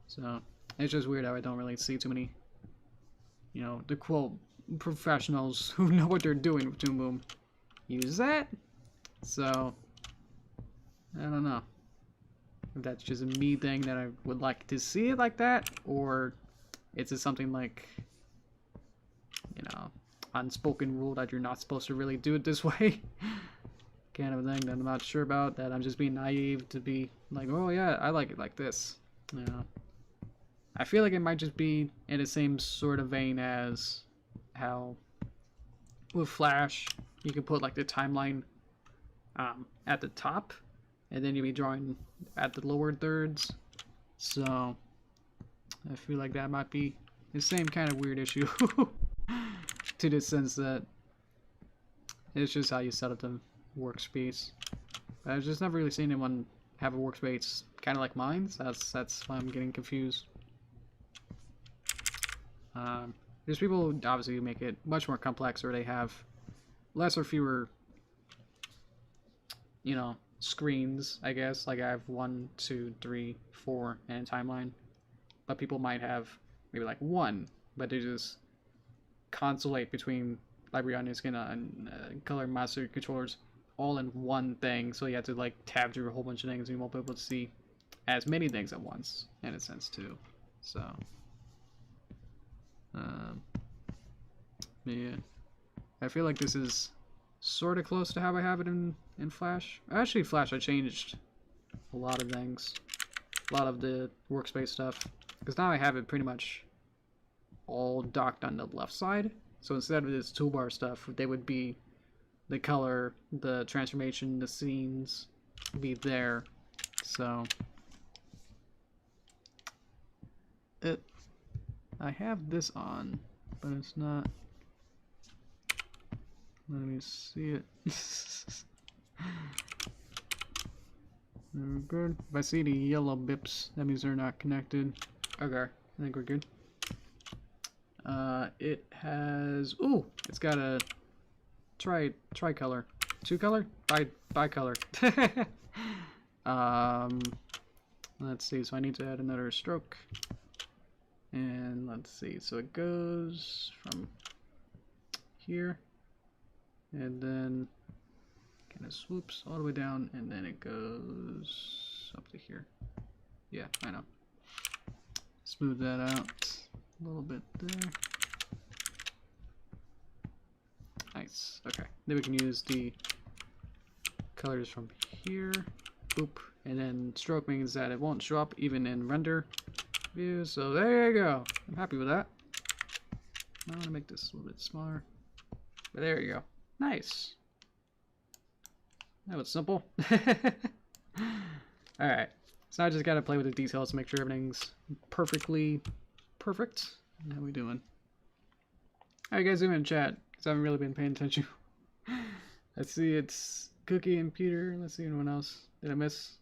So it's just weird how I don't really see too many, you know, the quote professionals who know what they're doing with Toon Boom use that. So I don't know if that's just a me thing that I would like to see it like that, or is it something like, you know, unspoken rule that you're not supposed to really do it this way kind of a thing that I'm not sure about, that I'm just being naive to be like, oh yeah, I like it like this, you know. I feel like it might just be in the same sort of vein as how with Flash you can put like the timeline at the top, and then you'll be drawing at the lower thirds. So I feel like that might be the same kind of weird issue to the sense that it's just how you set up the workspace. But I've just never really seen anyone have a workspace kind of like mine, so that's why I'm getting confused. There's people who obviously make it much more complex, or they have less or fewer, you know, screens, I guess. Like I have 1, 2, 3, 4 and a timeline, but people might have maybe like 1, but they just consolate between library on your skin and color master controllers all in one thing, so you have to like tab through a whole bunch of things and you won't be able to see as many things at once in a sense too. So yeah, I feel like this is sort of close to how I have it in Flash. Actually, Flash I changed a lot of things, a lot of the workspace stuff, because now I have it pretty much all docked on the left side. So instead of this toolbar stuff, they would be the color, the transformation, the scenes be there. So I have this on, but it's not. Let me see it. We're good. If I see the yellow bips, that means they're not connected. Okay, I think we're good. It has, ooh, it's got a tricolor, 2-color, bicolor. Let's see, so I need to add another stroke. And let's see, so it goes from here, and then kind of swoops all the way down, and then it goes up to here. Yeah, I know. Smooth that out a little bit there. Nice, okay. Then we can use the colors from here. Boop. And then stroke means that it won't show up even in render view. So there you go. I'm happy with that. I want to make this a little bit smaller. But there you go. Nice. That was simple. Alright. So I just gotta play with the details to make sure everything's perfectly perfect. How we doing? How you guys doing in chat? Because I haven't really been paying attention. Let's see, it's Cookie and Peter. Let's see anyone else. Did I miss?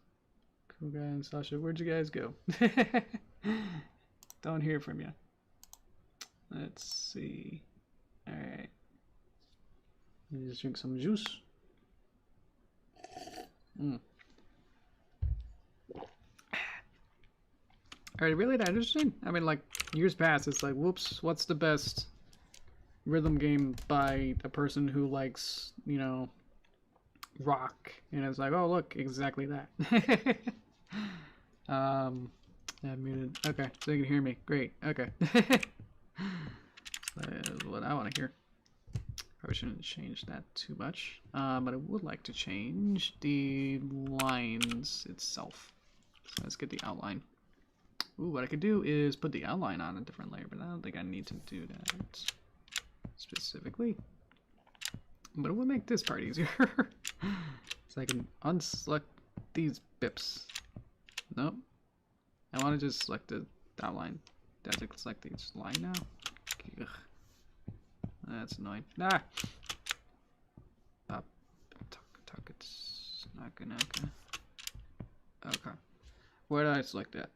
Cool Guy and Sasha. Where'd you guys go? Don't hear from you. Let's see. Alright. Let me just drink some juice. Alright, really that interesting? I mean, like, years past, it's like, whoops, what's the best rhythm game by a person who likes, you know, rock? And it's like, oh, look, exactly that. I muted. Okay, so you can hear me. Great. Okay. That is what I want to hear. Probably shouldn't change that too much, but I would like to change the lines itself. So let's get the outline. Ooh, what I could do is put the outline on a different layer, but I don't think I need to do that specifically. But it would make this part easier. So I can unselect these bips. Nope. I want to just select the outline. Do I have to select each line now? Ugh. That's annoying. Ah! Talk, it's not gonna. Okay. Where did I select that?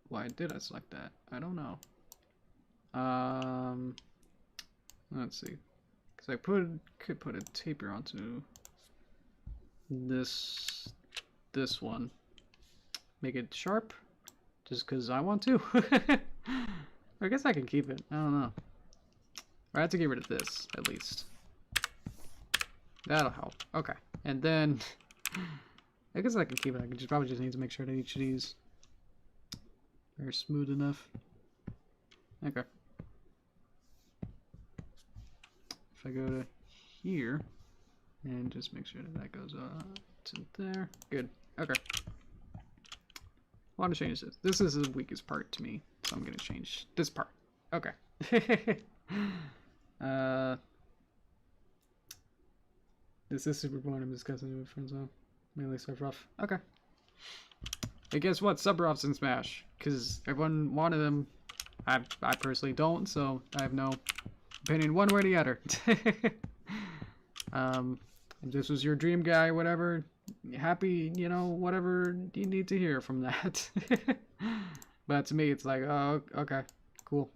Why did I select that? I don't know. Let's see. Because I could put a taper onto this one. Make it sharp. Just because I want to. I guess I can keep it. I don't know. I have to get rid of this, at least. That'll help. Okay. And then, I guess I can keep it. I can probably just need to make sure that each of these are smooth enough. Okay. If I go to here, and just make sure that goes up to there. Good. Okay. I want to change this. This is the weakest part to me, so I'm going to change this part. Okay. This is super boring. I'm discussing with friends though. Mainly stuff rough. Okay. Hey, guess what? Sub-roughs in Smash. Because everyone wanted them. I personally don't, so I have no opinion one way or the other. If this was your dream guy, whatever, happy, you know, whatever you need to hear from that. But to me, it's like, oh, okay, cool.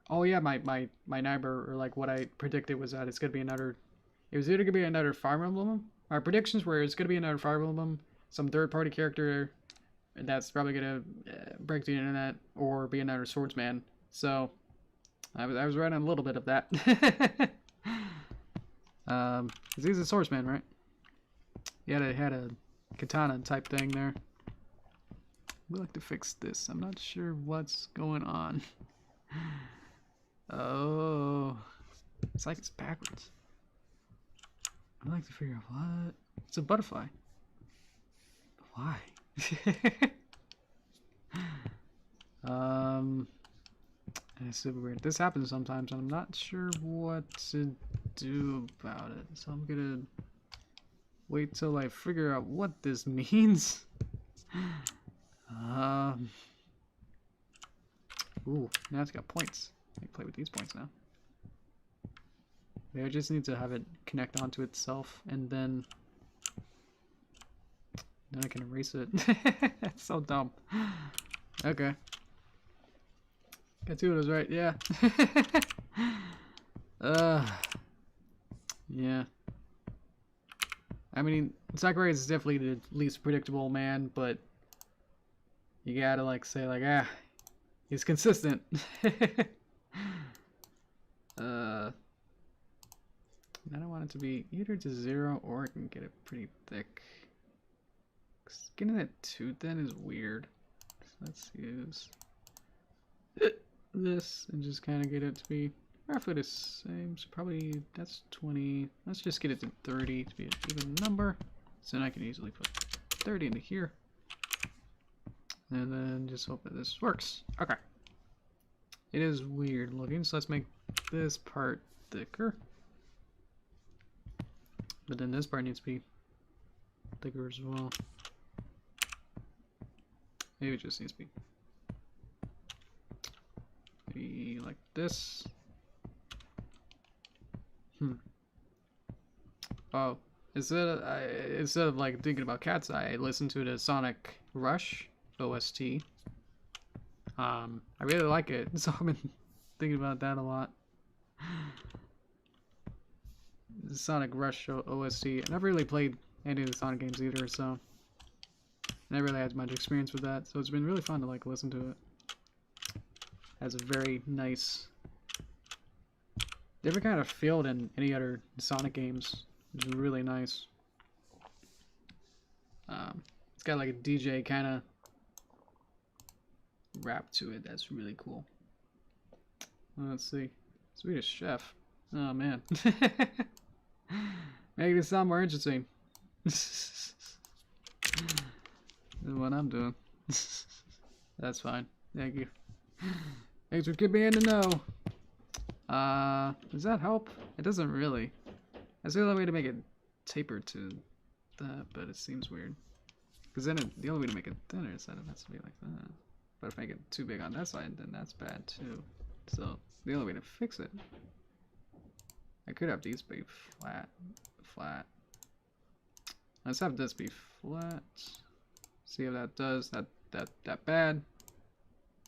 Oh yeah, my neighbor, or like what I predicted was that it's gonna be another. It was either gonna be another Fire Emblem. My predictions were it's gonna be another Fire Emblem, some third-party character that's probably gonna break the internet, or be another swordsman. So I was right on a little bit of that. He's a swordsman, right? He had a katana type thing there. We'd like to fix this. I'm not sure what's going on. Oh, it's like it's backwards. I'd like to figure out what. It's a butterfly. Why? It's super weird. This happens sometimes, and I'm not sure what to do about it. So I'm gonna wait till I figure out what this means. Ooh, now it's got points. I can play with these points now. Maybe I just need to have it connect onto itself, and then I can erase it. That's so dumb. Okay. Got two of those right, yeah. Yeah. I mean, Sakurai is definitely the least predictable man, but you gotta like say like, ah, he's consistent. I don't want it to be either to 0 or I can get it pretty thick. Getting it too thin is weird. So let's use this and just kind of get it to be roughly the same. So probably that's 20. Let's just get it to 30 to be an even number. So then I can easily put 30 into here. And then just hope that this works. Okay. It is weird looking, so let's make this part thicker. But then this part needs to be thicker as well. Maybe it just needs to be maybe like this. Oh, instead of like thinking about Cat's Eye, I listened to the Sonic Rush OST. I really like it, so I've been thinking about that a lot. The Sonic Rush OST. I never really played any of the Sonic games either, so I never really had much experience with that. So it's been really fun to like listen to it. It has a very nice, different kind of feel than any other Sonic games. It's really nice. It's got like a DJ kind of rap to it. That's really cool. Let's see. Swedish Chef. Oh man. Making it sound more interesting. This is what I'm doing. That's fine. Thank you. Thanks for keeping me in the know. Does that help? It doesn't really. That's the only way to make it taper to that, but it seems weird. Because then the only way to make it thinner is that it has to be like that. But if I make it too big on that side, then that's bad too. So the only way to fix it, I could have these be flat. Let's have this be flat. See if that does. That bad.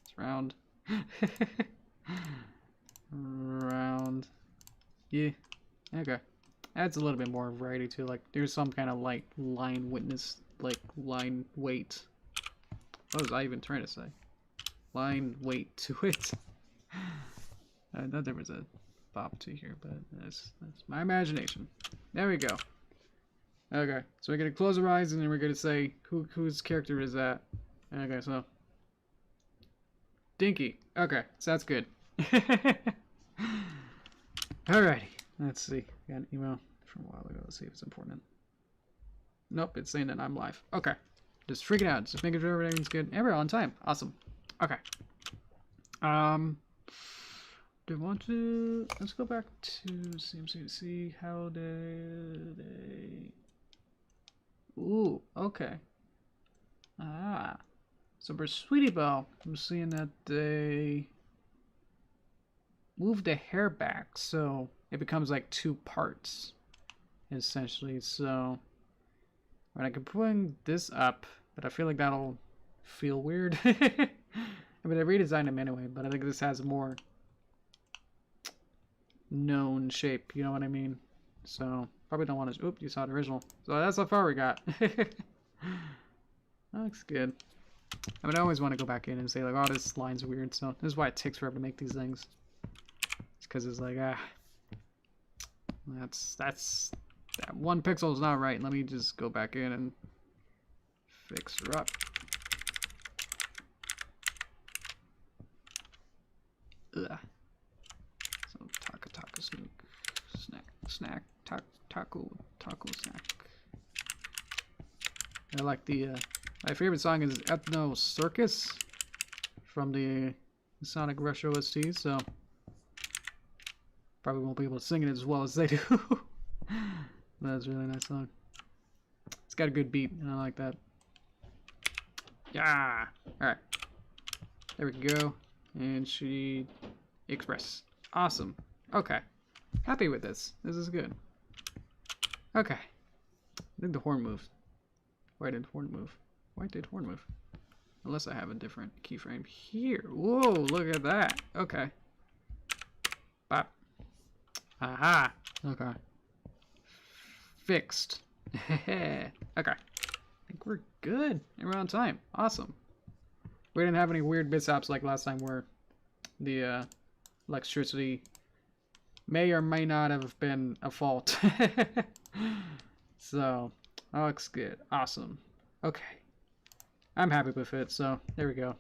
It's round. Round. Yeah. Okay. Adds a little bit more variety to, like, there's some kind of like line witness, like line weight. What was I even trying to say? Line weight to it. I thought there was a bop to here, but that's my imagination. There we go. Okay, so we're gonna close our eyes and then we're gonna say whose character is that. Okay, so Dinky. Okay, so that's good. Alrighty, let's see. Got an email from a while ago. Let's see if it's important. Nope, it's saying that I'm live. Okay, just freaking out. Just making sure everything's good. And we're on time. Awesome. Okay. Do you want to? Let's go back to CMC to see how they. Ooh, okay. Ah, so for Sweetie Belle, I'm seeing that they move the hair back, so it becomes like 2 parts, essentially. So, I mean, I could bring this up, but I feel like that'll feel weird. I mean, I redesigned them anyway, but I think this has a more known shape, you know what I mean? So, probably don't want to. Oop, you saw the original. So that's how far we got. That looks good. I mean, I always want to go back in and say, like, oh, this line's weird. So, this is why it takes forever to make these things. It's because it's like, that 1 pixel is not right. Let me just go back in and fix her up. Ugh. So, taco snack, taco snack. I like the, my favorite song is Ethno Circus from the Sonic Rush OST, so probably won't be able to sing it as well as they do. That's a really nice song. It's got a good beat, and I like that. Yeah! Alright. There we go. And she express. Awesome. Okay. Happy with this. This is good. Okay. I think the horn moved. Why did horn move? Why did horn move? Unless I have a different keyframe here. Whoa, look at that. Okay. Bop. Aha. Okay. Fixed. Okay. I think we're good. And we're on time. Awesome. We didn't have any weird mishaps like last time where the electricity may or may not have been a fault. So, that looks good. Awesome. Okay. I'm happy with it, so there we go.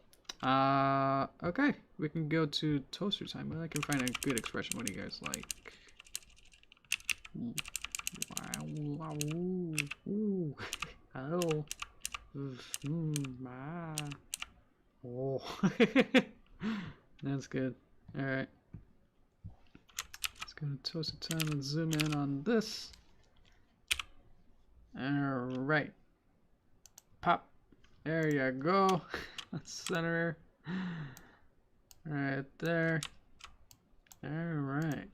Okay. We can go to toaster time, but I can find a good expression. What do you guys like? Wow. Ooh. Oh. Oh. That's good. Alright. Let's go to toaster time and zoom in on this. Alright. Pop. There you go. Center. Right there. Alright.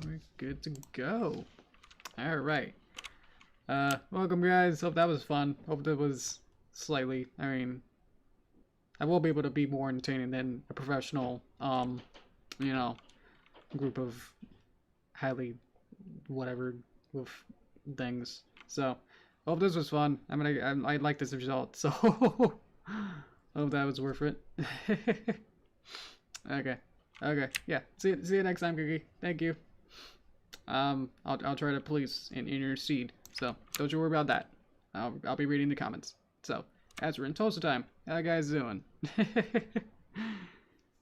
We're good to go. Alright. Welcome guys. Hope that was fun. Hope that was slightly, I mean, I will be able to be more entertaining than a professional, you know, group of highly whatever with things. So, hope this was fun. I like this result, so hope that was worth it. Okay. Yeah. See you next time, Cookie. Thank you. I'll try to police and intercede. So don't you worry about that. I'll be reading the comments. So as we're in toaster time, how you guys doing?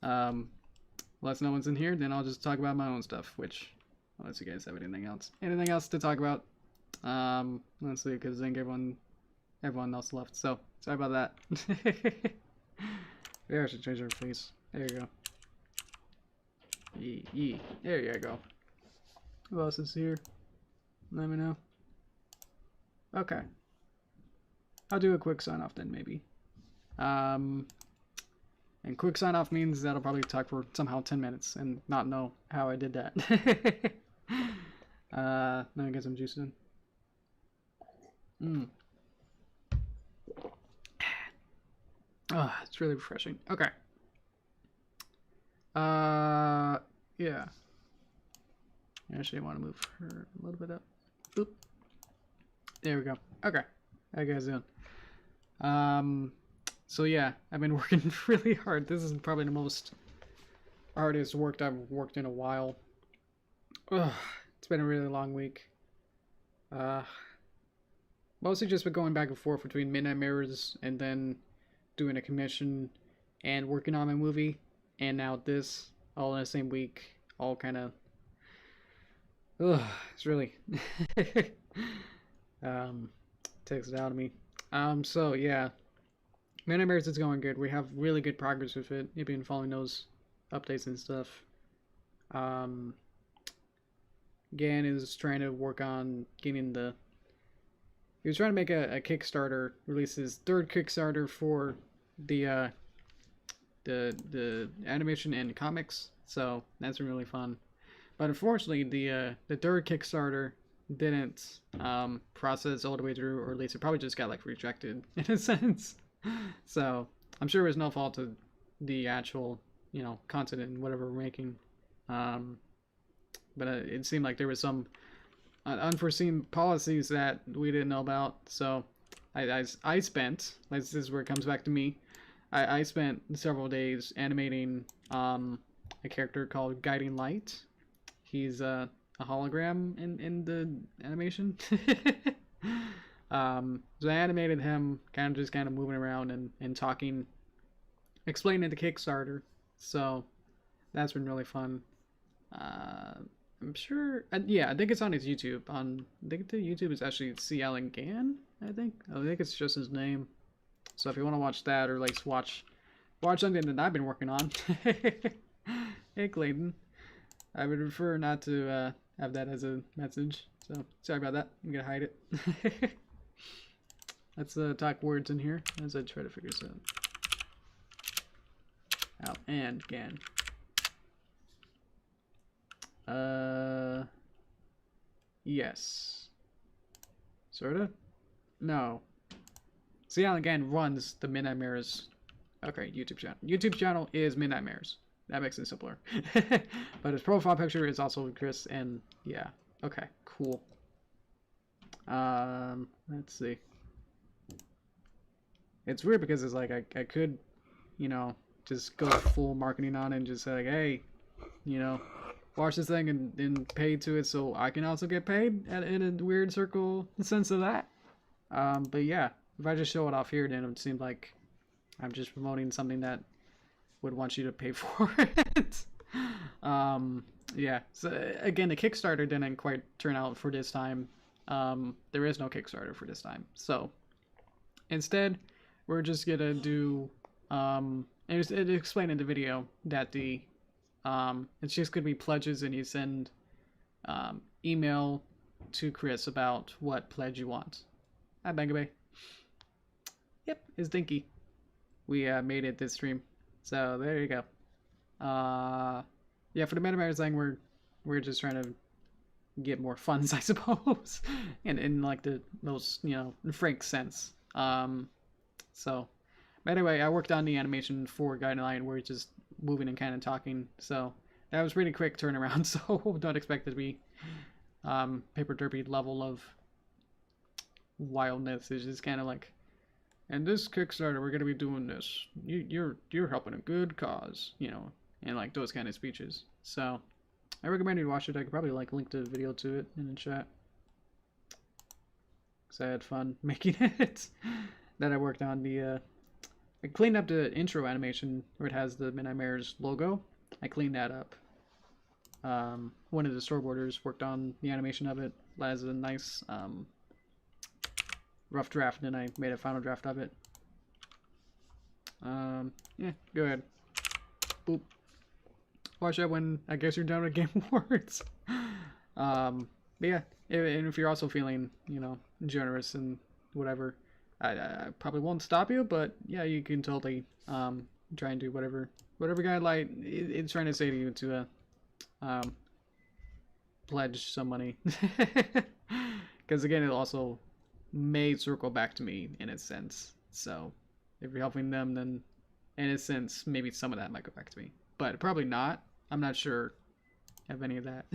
Unless no one's in here, then I'll just talk about my own stuff. Which, unless you guys have anything else to talk about. Let's see, because I think everyone else left. So sorry about that. Maybe I should change our face. There you go. There you go. Who else is here? Let me know. Okay. I'll do a quick sign off then, maybe. And quick sign off means that I'll probably talk for somehow 10 minutes and not know how I did that. Let me get some juice in. Oh, it's really refreshing. Okay. Yeah. Actually, I want to move her a little bit up. Boop. There we go. Okay. How you guys doing? So yeah, I've been working really hard. This is probably the most hardest work I've worked in a while. Ugh, it's been a really long week. Mostly just been going back and forth between Midnight Mirrors and then doing a commission and working on my movie, and now this, all in the same week, all kind of, it's really, takes it out of me. So yeah, Midnight Mirrors is going good. We have really good progress with it. You've been following those updates and stuff. Gan is trying to work on getting he was trying to make a Kickstarter, release his third Kickstarter for the animation and comics, so that's been really fun. But unfortunately, the third Kickstarter didn't process all the way through, or at least it probably just got like rejected in a sense. So I'm sure it was no fault of the actual, you know, content and whatever we're making. But it seemed like there was some unforeseen policies that we didn't know about. So I spent, this is where it comes back to me, I spent several days animating a character called Guiding Light. He's a hologram in the animation. So I animated him kind of moving around and talking, explaining the Kickstarter. So that's been really fun. I'm sure, yeah, I think it's on his YouTube. I think the YouTube is actually C. Allen Gann, I think it's just his name. So if you want to watch that, or like watch something that I've been working on. Hey Clayton, I would prefer not to have that as a message. So sorry about that. I'm gonna hide it. Let's talk words in here as I try to figure this out. Al and Gann. Yes. Sorta? No. See how again runs the Midnight Mirrors. Okay, YouTube channel. YouTube channel is Midnight Mirrors. That makes it simpler. But his profile picture is also Chris, and yeah. Okay, cool. Let's see. It's weird because it's like I could, you know, just go full marketing on it and just say like, hey, you know, watch this thing and pay to it so I can also get paid in a weird circle sense of that. But yeah, if I just show it off here, then it would seem like I'm just promoting something that would want you to pay for it. Yeah. So again, the Kickstarter didn't quite turn out for this time. There is no Kickstarter for this time. So instead, we're just gonna do. It explained in the video that it's just gonna be pledges, and you send email to Chris about what pledge you want. Hi, Bangabay. Yep, it's Dinky. We made it this stream, so there you go. Yeah, for the MetaMatters thing, we're just trying to get more funds, I suppose, and in like the most frank sense. So, but anyway, I worked on the animation for Guideline where it's just moving and kind of talking. So that was pretty quick turnaround. So don't expect it to be Paper Derpy level of wildness. It's just kind of like, and this Kickstarter, we're gonna be doing this. You're helping a good cause, and like those kind of speeches. So I recommend you watch it. I could probably like link the video to it in the chat because I had fun making it. That I worked on I cleaned up the intro animation where it has the Midnight Mayor's logo. I cleaned that up. One of the storyboarders worked on the animation of it as a nice rough draft, and then I made a final draft of it. Yeah, go ahead. Boop. Watch that when I guess you're done with Game Awards. But yeah, and if you're also feeling, generous and whatever, I probably won't stop you, but yeah, you can totally try and do whatever Guidelight is trying to say to you to pledge some money. Because again, it also may circle back to me in a sense. So if you're helping them, then in a sense, maybe some of that might go back to me, but probably not. I'm not sure of any of that.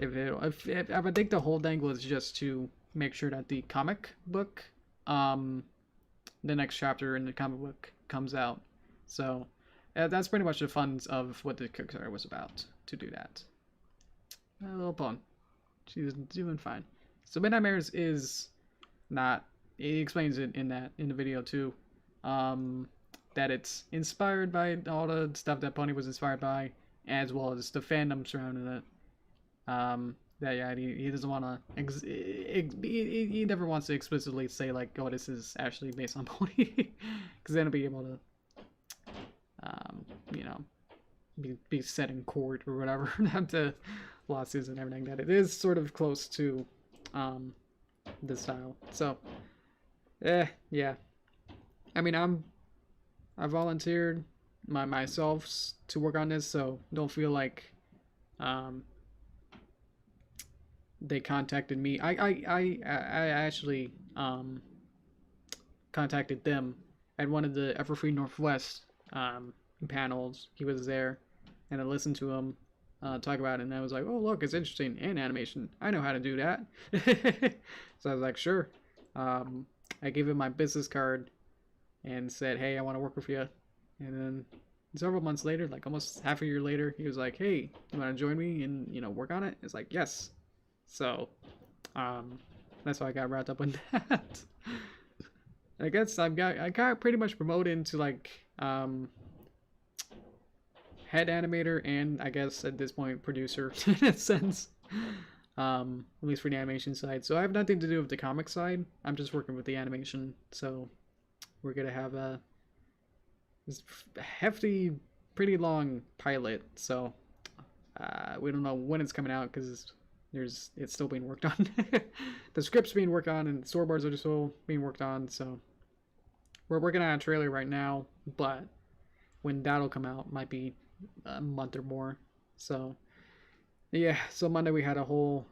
if I think the whole thing was just to make sure that the comic book, the next chapter in the comic book comes out. So that's pretty much the funds of what the Kickstarter was about, to do that. A little pawn. She's doing fine. So Midnight Mares is not. He explains it in the video too. That it's inspired by all the stuff that Pony was inspired by, as well as the fandom surrounding it. That yeah, he doesn't want to. He never wants to explicitly say like, "Oh, this is actually based on Pony," because then he'll be able to, be set in court or whatever, have to lawsuits and everything. That it is sort of close to, the style. So, yeah. I mean, I volunteered myself to work on this, so don't feel like they contacted me. I actually contacted them at one of the Everfree Northwest panels. He was there, and I listened to him talk about it, and I was like, oh look, it's interesting, and animation. I know how to do that. So I was like, sure. I gave him my business card and said, hey, I want to work with you. And then several months later, like almost half a year later, he was like, hey, you want to join me and work on it? It's like, yes. So that's why I got wrapped up in that. I guess I got pretty much promoted into like head animator, and I guess at this point producer in a sense, at least for the animation side. So I have nothing to do with the comic side. I'm just working with the animation. So we're gonna have this hefty, pretty long pilot. So we don't know when it's coming out because it's still being worked on. The script's being worked on, and storyboards are still being worked on. So we're working on a trailer right now, but when that'll come out might be a month or more. So yeah, so Monday we had a whole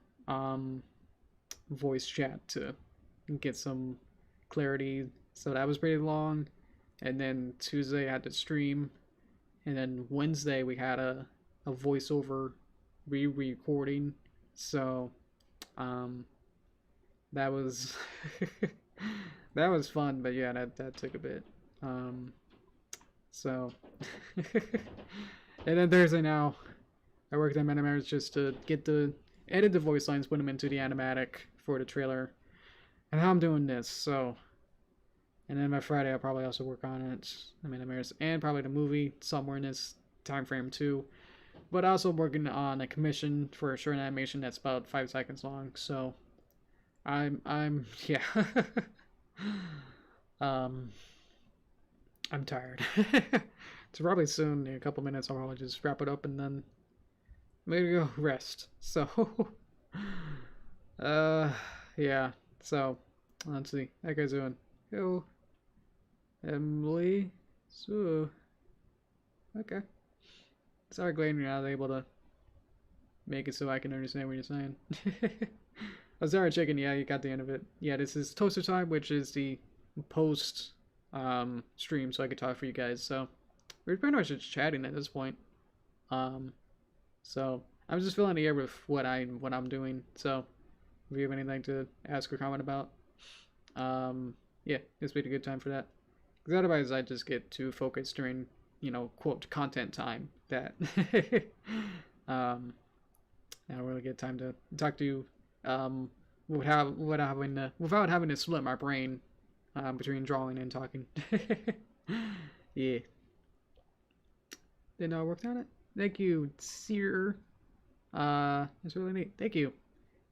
voice chat to get some clarity. So that was pretty long. And then Tuesday I had to stream. And then Wednesday we had a voiceover re-recording. So that was that was fun, but yeah, that took a bit. So and then Thursday now, I worked on animators just to edit the voice lines, put them into the animatic for the trailer, and how I'm doing this. So, and then by Friday I'll probably also work on it, the animators, and probably the movie somewhere in this time frame too. But also working on a commission for a short animation that's about 5 seconds long. So, yeah. I'm tired. So probably soon, in a couple minutes, I'll probably just wrap it up and then maybe go rest. So, yeah. So, let's see. How you guys doing? Yo, Emily. So, okay. Sorry, Glenn, you're not able to make it so I can understand what you're saying. I started checking. Yeah, you got the end of it. Yeah, this is Toaster Time, which is the post stream, so I could talk for you guys. So we're pretty much just chatting at this point. So I'm just filling the air with what I'm doing. So if you have anything to ask or comment about, yeah, this would be a good time for that. Because otherwise, I just get too focused during, quote, content time that I don't really get time to talk to you without having to split my brain between drawing and talking. Yeah. Then I worked on it. Thank you, Seer. It's really neat. Thank you.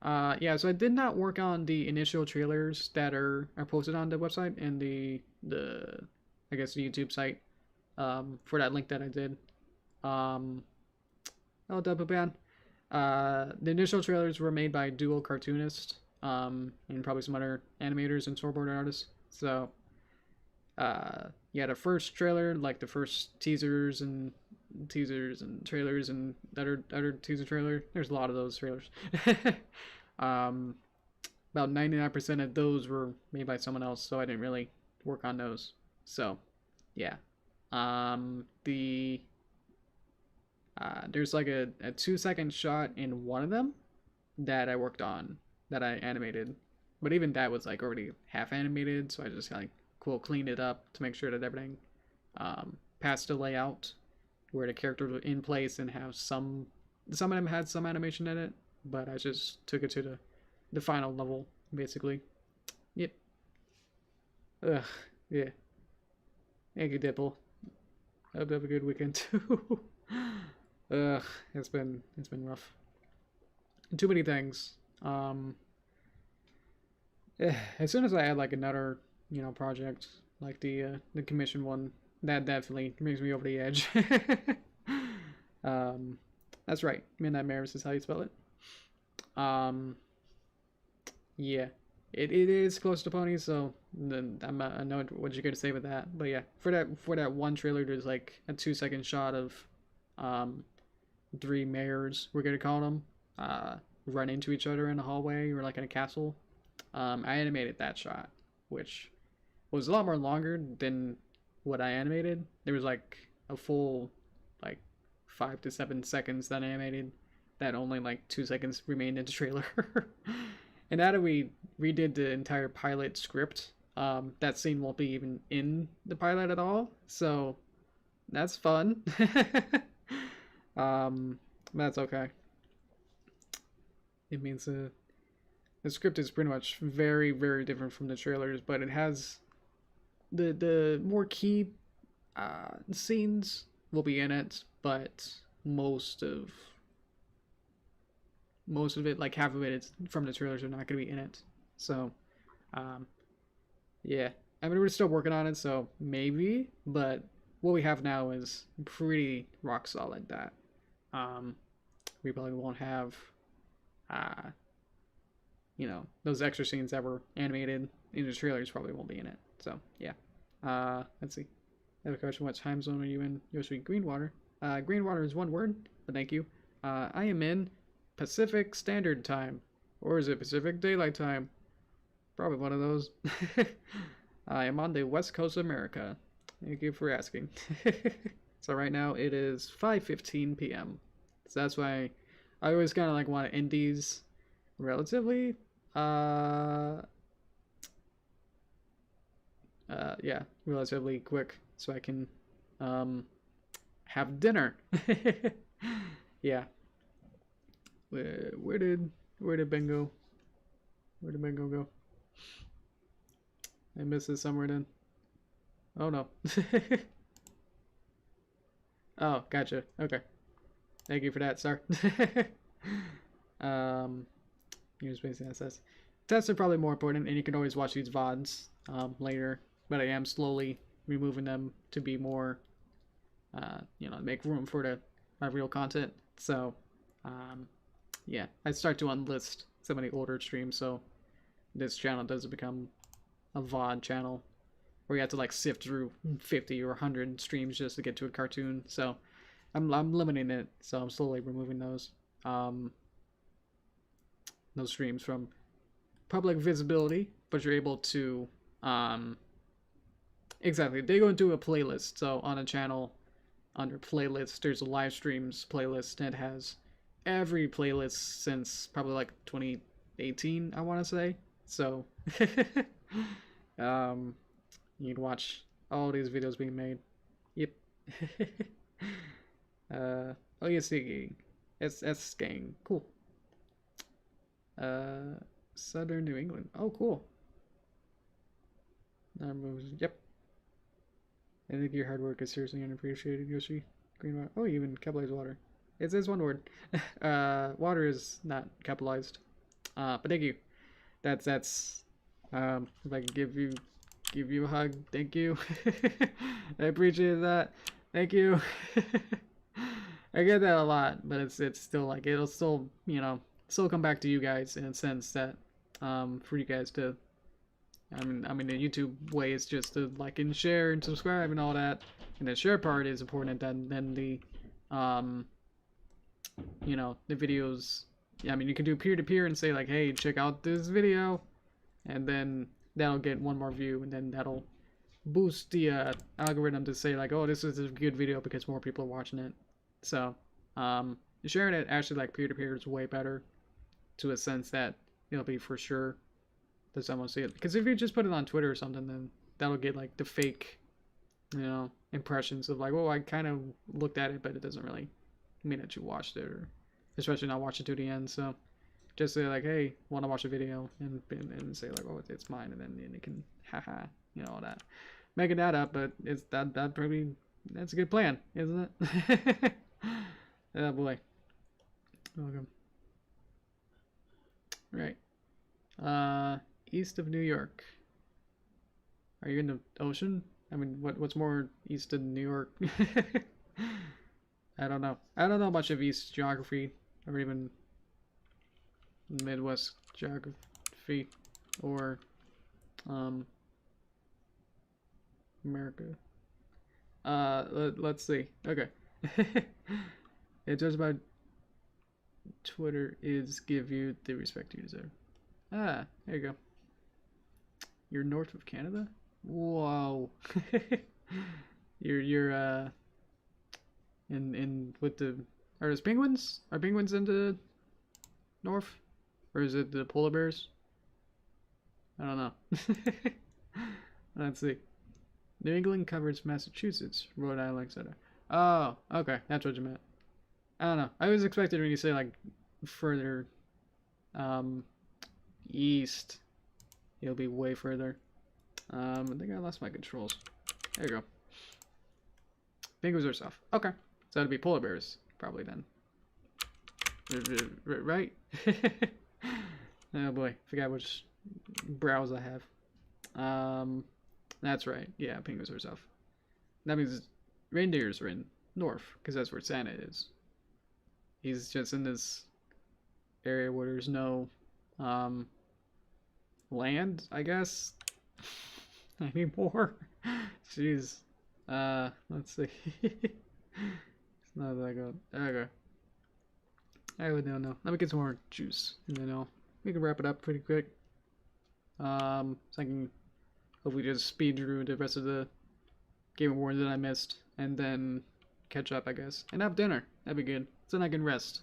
Yeah, so I did not work on the initial trailers that are posted on the website and the I guess the YouTube site for that link that I did. Oh, double ban. The initial trailers were made by dual cartoonists and probably some other animators and storyboard artists. So, yeah, the first trailer, like the first teasers and trailers and other teaser trailer. There's a lot of those trailers. About 99% of those were made by someone else, so I didn't really work on those. So, yeah. There's like a 2-second shot in one of them that I worked on, that I animated. But even that was like already half animated, so I just like cleaned it up to make sure that everything passed the layout where the characters were in place and have some of them had some animation in it, but I just took it to the final level, basically. Yep. Ugh, yeah. Thank you, Dipple. Hope you have a good weekend too. Ugh, it's been rough. Too many things. As soon as I add like another, project like the commission one, that definitely brings me over the edge. That's right. Midnight Maris is how you spell it. Yeah, it is close to pony, so I know what you're gonna say with that. But yeah, for that one trailer, there's like a 2-second shot of 3 mayors, we're gonna call them, run into each other in a hallway or like in a castle. I animated that shot, which was a lot more longer than what I animated. There was like a full like 5 to 7 seconds that I animated, that only like 2 seconds remained in the trailer. And now that we redid the entire pilot script, that scene won't be even in the pilot at all, so that's fun. That's okay. It means the script is pretty much very, very different from the trailers, but it has the more key scenes will be in it, but most of it, like half of it, is from the trailers, are not going to be in it. So, yeah. I mean, we're still working on it, so maybe, but what we have now is pretty rock solid that we probably won't have, those extra scenes that were animated in the trailers probably won't be in it. So, yeah. Let's see. I have a question. What time zone are you in, Yoshi Greenwater? Greenwater is one word, but thank you. I am in Pacific Standard Time. Or is it Pacific Daylight Time? Probably one of those. I am on the West Coast of America. Thank you for asking. So right now it is 5:15 p.m. So that's why I always kind of like want to end these relatively Yeah, relatively quick, so I can have dinner. Yeah. Where did Ben go? Where did Ben go? I missed it somewhere then. Oh no. Oh, gotcha. Okay. Thank you for that, sir. Use basic assets. Tests are probably more important, and you can always watch these VODs later. But I am slowly removing them to be more, make room for my real content. So, yeah, I start to unlist some of the older streams, so this channel doesn't become a VOD channel where you have to like sift through 50 or 100 streams just to get to a cartoon. So I'm limiting it, so I'm slowly removing those streams from public visibility, but you're able to exactly, they go into a playlist. So on a channel under playlist, there's a live streams playlist, and it has every playlist since probably like 2018, I want to say. So you can watch all these videos being made. Yep. Oh yeah, skiing. It's skiing. Cool. Southern New England. Oh, cool. Yep. I think your hard work is seriously unappreciated, Yoshi Greenwater. Oh, even capitalized water. It's one word. Water is not capitalized. But thank you. That's if I can give you a hug, thank you. I appreciate that. Thank you. I get that a lot, but it's still like, it'll still, still come back to you guys in a sense that for you guys to, I mean the YouTube way is just to like and share and subscribe and all that, and the share part is important than the the videos. Yeah, I mean, you can do peer-to-peer and say like, hey, check out this video, and then that'll get one more view, and then that'll boost the algorithm to say like, oh, this is a good video because more people are watching it. So sharing it actually like peer-to-peer is way better, to a sense that it'll be for sure that someone see it. Because if you just put it on Twitter or something, then that'll get like the fake impressions of like, oh, I kind of looked at it, but it doesn't really mean that you watched it, or especially not watch it to the end. So just say like, hey, want to watch a video, and say like, oh, it's mine, and then it can haha, all that, making that up. But it's that probably, that's a good plan, isn't it? Oh boy. Welcome. Right. East of New York. Are you in the ocean? I mean, what's more east of New York? I don't know. I don't know much of East geography, or even Midwest geography, or America. Let's see. Okay. It's just about Twitter is give you the respect you deserve. Ah, there you go. You're north of Canada? Whoa. you're in with the, are those penguins? Are penguins in the north? Or is it the polar bears? I don't know. Let's see. New England covers Massachusetts, Rhode Island, etc. Oh, okay, that's what you meant. I don't know. I was expecting when you say like further east, it'll be way further. I think I lost my controls. There you go. Penguins are soft. Okay, so it'd be polar bears probably then. Right? Oh boy, forgot which brows I have. That's right. Yeah, penguins are soft. That means reindeers are in north, because that's where Santa is. He's just in this area where there's no land, I guess, anymore. Jeez. Let's see. It's not that good. Okay. I would know. Let me get some more juice, and then we can wrap it up pretty quick. So I can hopefully just speed through the rest of the Game Awards that I missed, and then catch up, I guess, and have dinner. That'd be good. So then I can rest.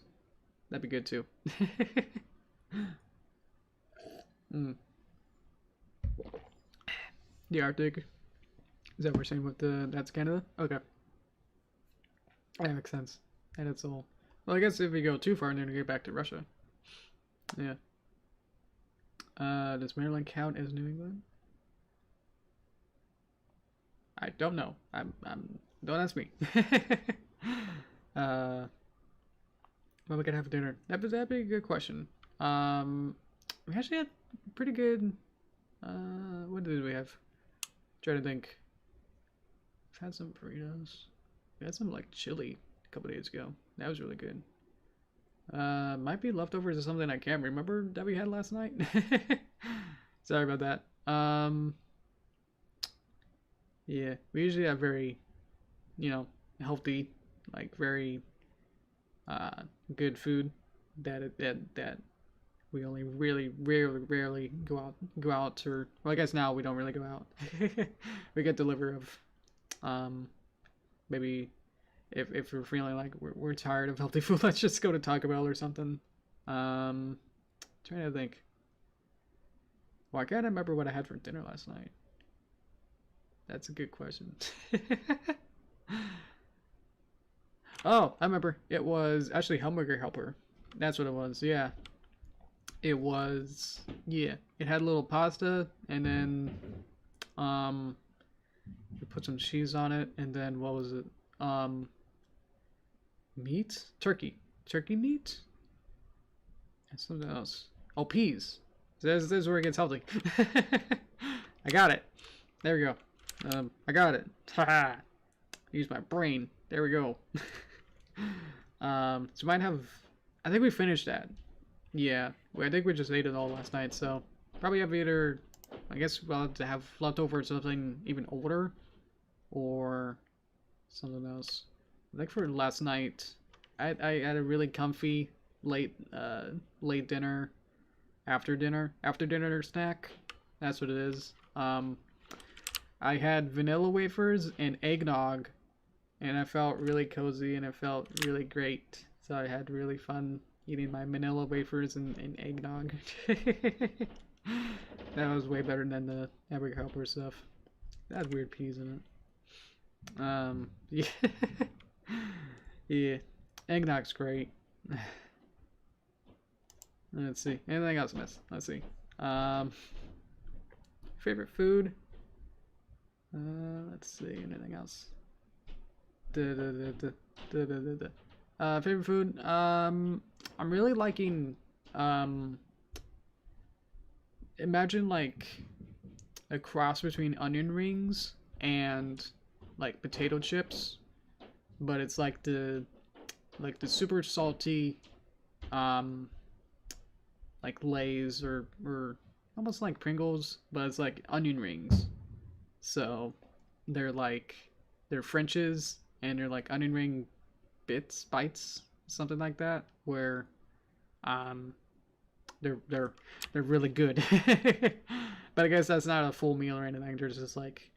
That'd be good too. Mm. The Arctic. Is that what we're saying with the that's Canada? Okay. That makes sense. And it's all. Well, I guess if we go too far, then we get back to Russia. Yeah. Does Maryland count as New England? I don't know. Don't ask me. What we gonna have for dinner? That'd be a good question. We actually had pretty good. What did we have? Trying to think. We've had some burritos. We had some like chili a couple days ago. That was really good. Might be leftovers or something I can't remember that we had last night. Sorry about that. Yeah, we usually have very, healthy, like very, good food that we only really rarely go out or well I guess now we don't really go out. We get delivery of maybe if we're feeling like we're tired of healthy food, let's just go to Taco Bell or something. Trying to think. Well, I can't remember what I had for dinner last night. That's a good question. Oh, I remember. It was actually Hamburger Helper. That's what it was. Yeah. It was, yeah. It had a little pasta, and then, you put some cheese on it, and then what was it? Meat? Turkey meat? And something else. Oh, peas. This is where it gets healthy. I got it. There we go. I got it. Haha. Use my brain. There we go. So might have. I think we finished that. Yeah, I think we just ate it all last night. So probably have either. I guess we'll have to have leftover something even older, or something else. I think for last night, I had a really comfy late dinner, after dinner snack. That's what it is. I had vanilla wafers and eggnog, and I felt really cozy and it felt really great. So I had really fun eating my vanilla wafers and eggnog. That was way better than the hamburger helper stuff. That had weird peas in it. Yeah. Yeah. Eggnog's great. Let's see. Anything else miss? Let's see. Favorite food? Let's see. Anything else? Favorite food? I'm really liking, imagine like a cross between onion rings and like potato chips, but it's like the super salty, like Lay's or almost like Pringles, but it's like onion rings. So they're French's and they're like onion ring bites, something like that, where they're really good. But I guess that's not a full meal or anything. They're just like,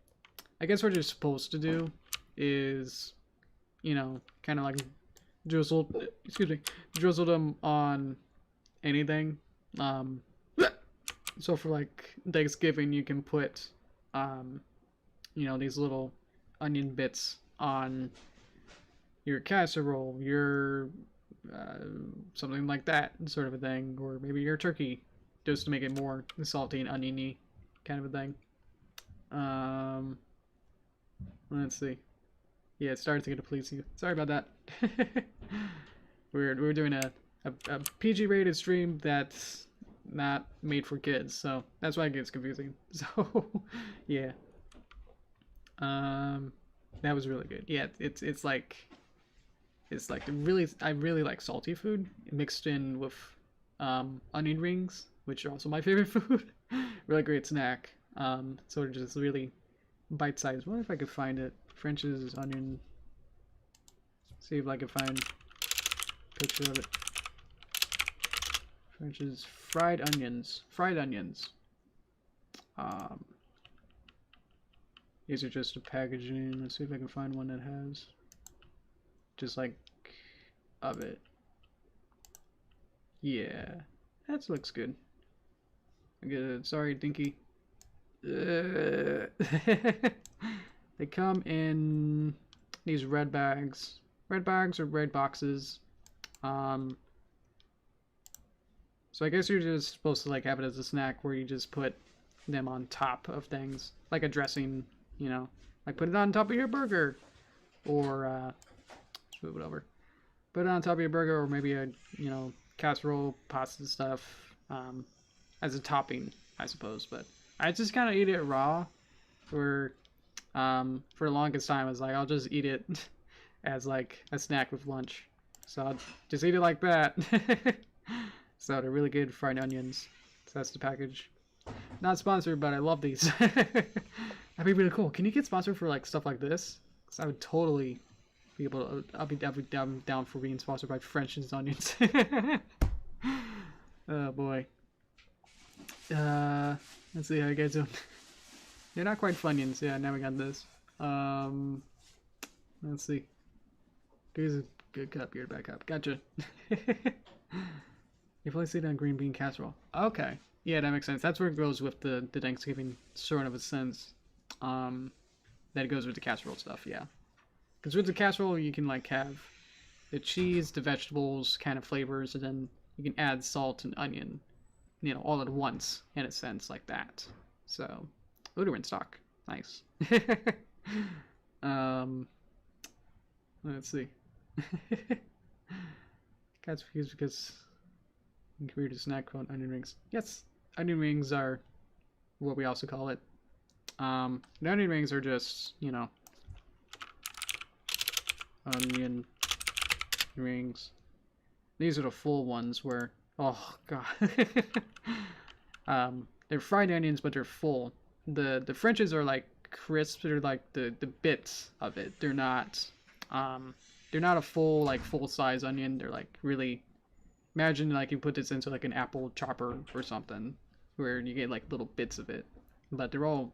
I guess what you're supposed to do is, kind of like drizzle them on anything. So for like Thanksgiving, you can put, these little onion bits on your casserole, your something like that sort of a thing, or maybe your turkey, just to make it more salty and oniony kind of a thing. Let's see. Yeah, it started to get to please you. Sorry about that. We're doing a PG rated stream that's not made for kids, so that's why it gets confusing. So yeah. That was really good. Yeah, it's like I really like salty food mixed in with onion rings, which are also my favorite food. Really great snack. Sort of just really bite sized. What if I could find it? French's onion. See if I can find a picture of it. French's fried onions. These are just a packaging. Let's see if I can find one that has just like of it. Yeah, that looks good. Good. Sorry, Dinky. They come in these red bags. Red bags or red boxes. So I guess you're just supposed to like have it as a snack where you just put them on top of things. Like a dressing, you know. Like put it on top of your burger. Or, move it over. Put it on top of your burger or maybe a, you know, casserole, pasta stuff. As a topping, I suppose. But I just kind of eat it raw. For the longest time, I was like, I'll just eat it as like a snack with lunch. So I'll just eat it like that. So they're really good fried onions. So that's the package. Not sponsored, but I love these. That'd be really cool. Can you get sponsored for like stuff like this? Because I would totally be able to. I'll be down for being sponsored by French's onions. Oh boy. Let's see how you guys doing. They're not quite Funyuns. Yeah, now we got this. Let's see. Here's a good cup. You're back up. Gotcha. You probably see it on green bean casserole. Okay. Yeah, that makes sense. That's where it goes with the Thanksgiving sort of a sense. That it goes with the casserole stuff, yeah. Because with the casserole, you can like have the cheese, the vegetables, kind of flavors, and then you can add salt and onion, you know, all at once in a sense like that. So, Uter in stock. Nice. Let's see. Got confused because in computer snack called onion rings. Yes, onion rings are what we also call it. The onion rings are just, you know, onion rings. These are the full ones where, oh god. They're fried onions, but they're full. The Frenches are like crisp. They're like the bits of it. They're not a full like full size onion. They're like really. Imagine like you put this into like an apple chopper or something, where you get like little bits of it, but they're all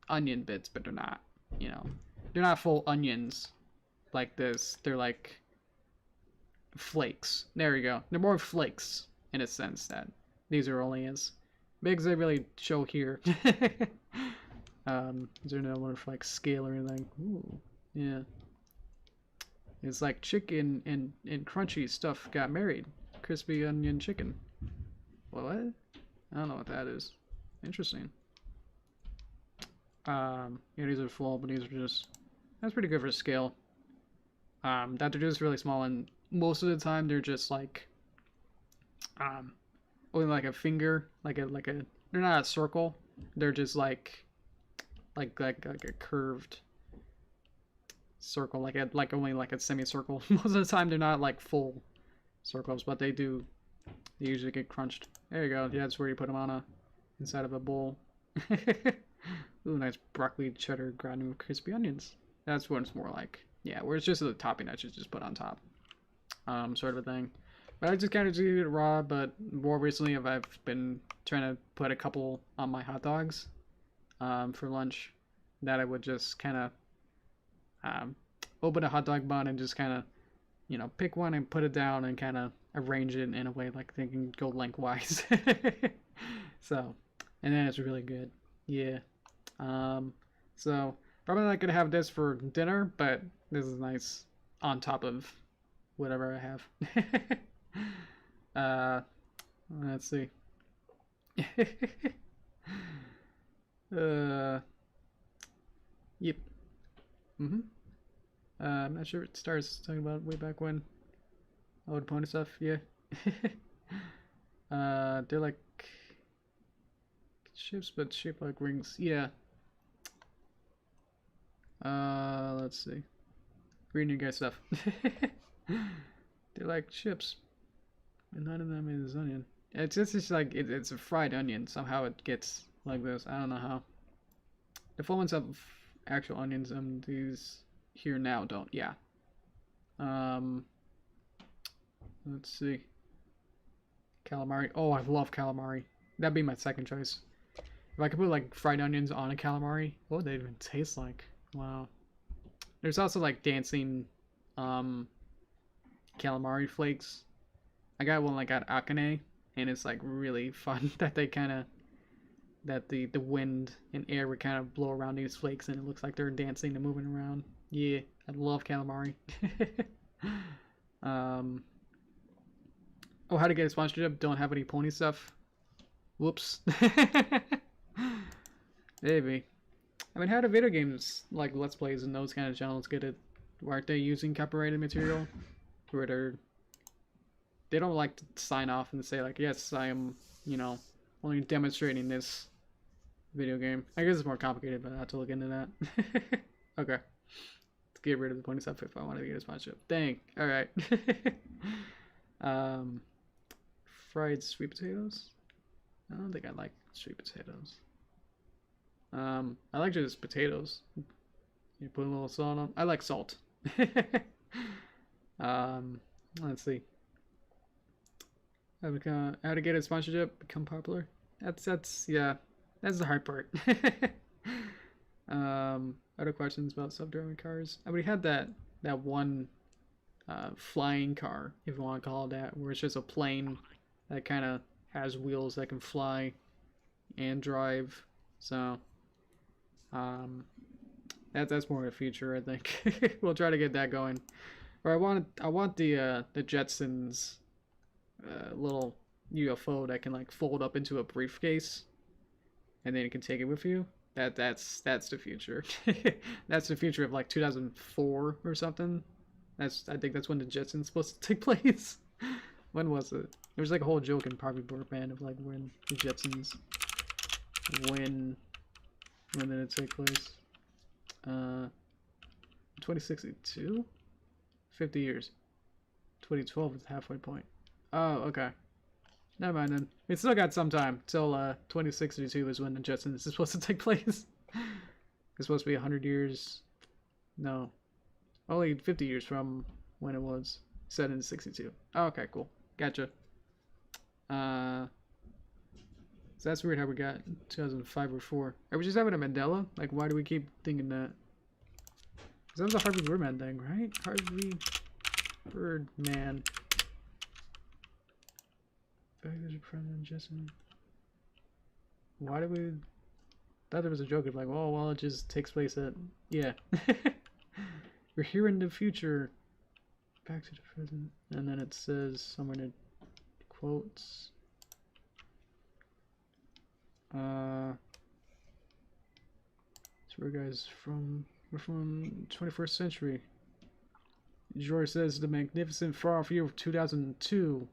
onion bits, but they're not. You know, they're not full onions like this. They're like flakes. There you go. They're more flakes in a sense that these are only as big as they really show here. Is there no more like scale or anything? Ooh, yeah. It's like chicken and crunchy stuff got married. Crispy onion chicken. What? I don't know what that is. Interesting. Yeah, these are full, but these are just. That's pretty good for scale. That they're just really small, and most of the time they're just like. Only like a finger, like a. They're not a circle. They're just like a curved circle, like only like a semicircle. Most of the time they're not like full circles, but they usually get crunched. There you go. Yeah, that's where you put them on inside of a bowl. Ooh, nice broccoli cheddar ground with crispy onions. That's what it's more like. Yeah, where it's just a topping that you just put on top. Sort of a thing. But I just kind of do it raw, but more recently I've been trying to put a couple on my hot dogs for lunch. That I would just kind of open a hot dog bun and just kind of, you know, pick one and put it down and kind of arrange it in a way like they can go lengthwise. So, and then it's really good. Yeah. So probably not gonna have this for dinner, but this is nice on top of whatever I have. Let's see. Yep. I'm not sure it starts talking about way back when. Oh, the pony stuff, yeah. They're like ships, but shaped like rings. Yeah. Let's see. Reading you guys stuff. They're like chips, and none of them is onion. It's just like it's a fried onion. Somehow it gets like this. I don't know how. The full ones have actual onions, and these here now don't. Yeah. Let's see. Calamari. Oh, I love calamari. That'd be my second choice. If I could put like fried onions on a calamari, what would they even taste like? Wow. There's also like dancing calamari flakes. I got one like at Akane, and it's like really fun that they kind of that the wind and air would kind of blow around these flakes, and it looks like they're dancing and moving around. Yeah, I love calamari. Oh, how to get a sponsorship? Don't have any pony stuff. Whoops. Maybe. I mean, how do video games like Let's Plays and those kind of channels get it? Aren't they using copyrighted material? Where they don't like to sign off and say like, yes, I am, you know, only demonstrating this video game. I guess it's more complicated, but I have to look into that. Okay. Let's get rid of the pony stuff if I want to get a sponsorship. Dang. Alright. Fried sweet potatoes? I don't think I like sweet potatoes. I like just potatoes. You put a little salt on them. I like salt. Let's see. How to get a sponsorship, become popular. That's yeah, that's the hard part. Other questions about self-driving cars? I already had that one flying car, if you want to call it that, where it's just a plane that kind of has wheels that can fly and drive. So that's more of a feature, I think. We'll try to get that going. Or I want the Jetsons little UFO that can like fold up into a briefcase, and then you can take it with you. That's the future. That's the future of like 2004 or something. I think that's when the Jetsons supposed to take place. When was it? There was like a whole joke in Harvey Birdman of like when the Jetsons when did it take place? 2062? 50 years. 2012 is the halfway point. Oh, okay. Never mind then. We still got some time till 2062 is when the Jetsons is supposed to take place. It's supposed to be 100 years. No. Only 50 years from when it was set in 62. Oh, okay, cool. Gotcha. So that's weird how we got 2005 or 4. Are we just having a Mandela? Like, why do we keep thinking that? Because that was a Harvey Birdman thing, right? Harvey Birdman. President Jason. Why do we? Thought there was a joke of like, oh well, it just takes place at yeah. We're here in the future. Back to the present, and then it says somewhere in the quotes. So we're guys we're from 21st century. George says the magnificent far off year of 2002.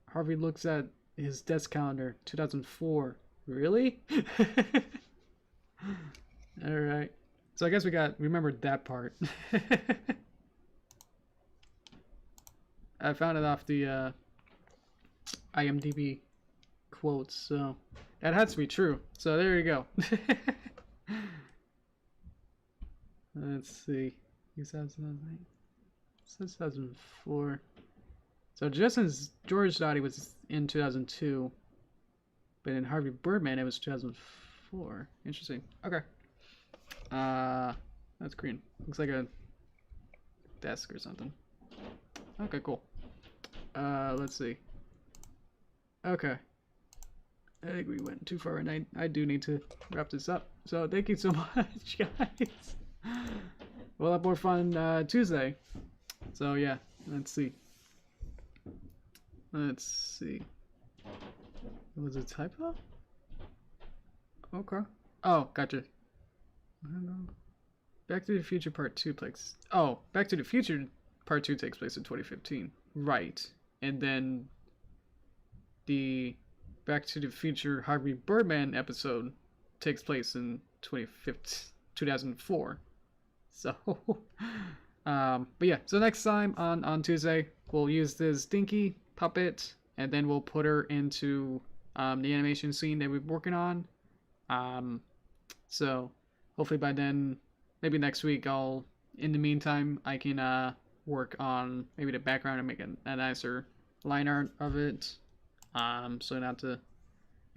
Harvey looks at his desk calendar, 2004. Really? Alright. So I guess we remembered that part. I found it off the IMDb quotes, so that has to be true. So there you go. Let's see. 2004. So just as George thought he was in 2002, but in Harvey Birdman it was 2004. Interesting. Okay. That's green. Looks like a desk or something. Okay, cool. Let's see. Okay. I think we went too far, and I do need to wrap this up. So thank you so much, guys. We'll have more fun Tuesday. So yeah, let's see. Let's see. Was it a typo? Okay. Oh, gotcha. Back to the Future Part 2 takes... Oh, Back to the Future Part 2 takes place in 2015. Right. And then the Back to the Future Harvey Birdman episode takes place in 2004. So, but yeah, so next time on Tuesday, we'll use this Dinky puppet, and then we'll put her into the animation scene that we're working on. So hopefully by then, maybe next week, in the meantime, I can work on maybe the background and make a nicer line art of it. So you don't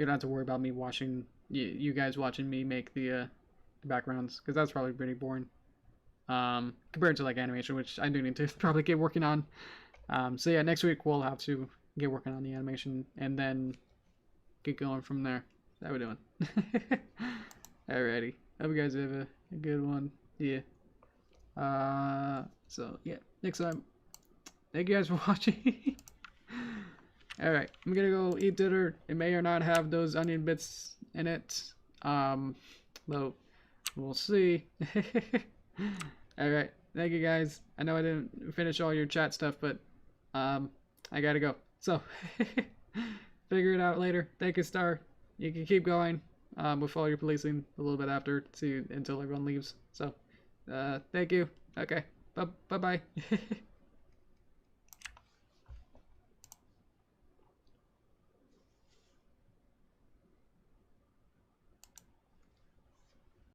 have to worry about me watching you guys watching me make the backgrounds, because that's probably pretty boring. Compared to like animation, which I do need to probably get working on. So yeah, next week we'll have to get working on the animation and then get going from there. How we doing? Alrighty. Hope you guys have a good one. Yeah. So yeah, next time. Thank you guys for watching. Alright, I'm gonna go eat dinner. It may or not have those onion bits in it. Well, we'll see. Alright, thank you guys. I know I didn't finish all your chat stuff, but I gotta go. So figure it out later. Thank you, Star. You can keep going with all your policing a little bit after until everyone leaves. So thank you. Okay. Bye bye.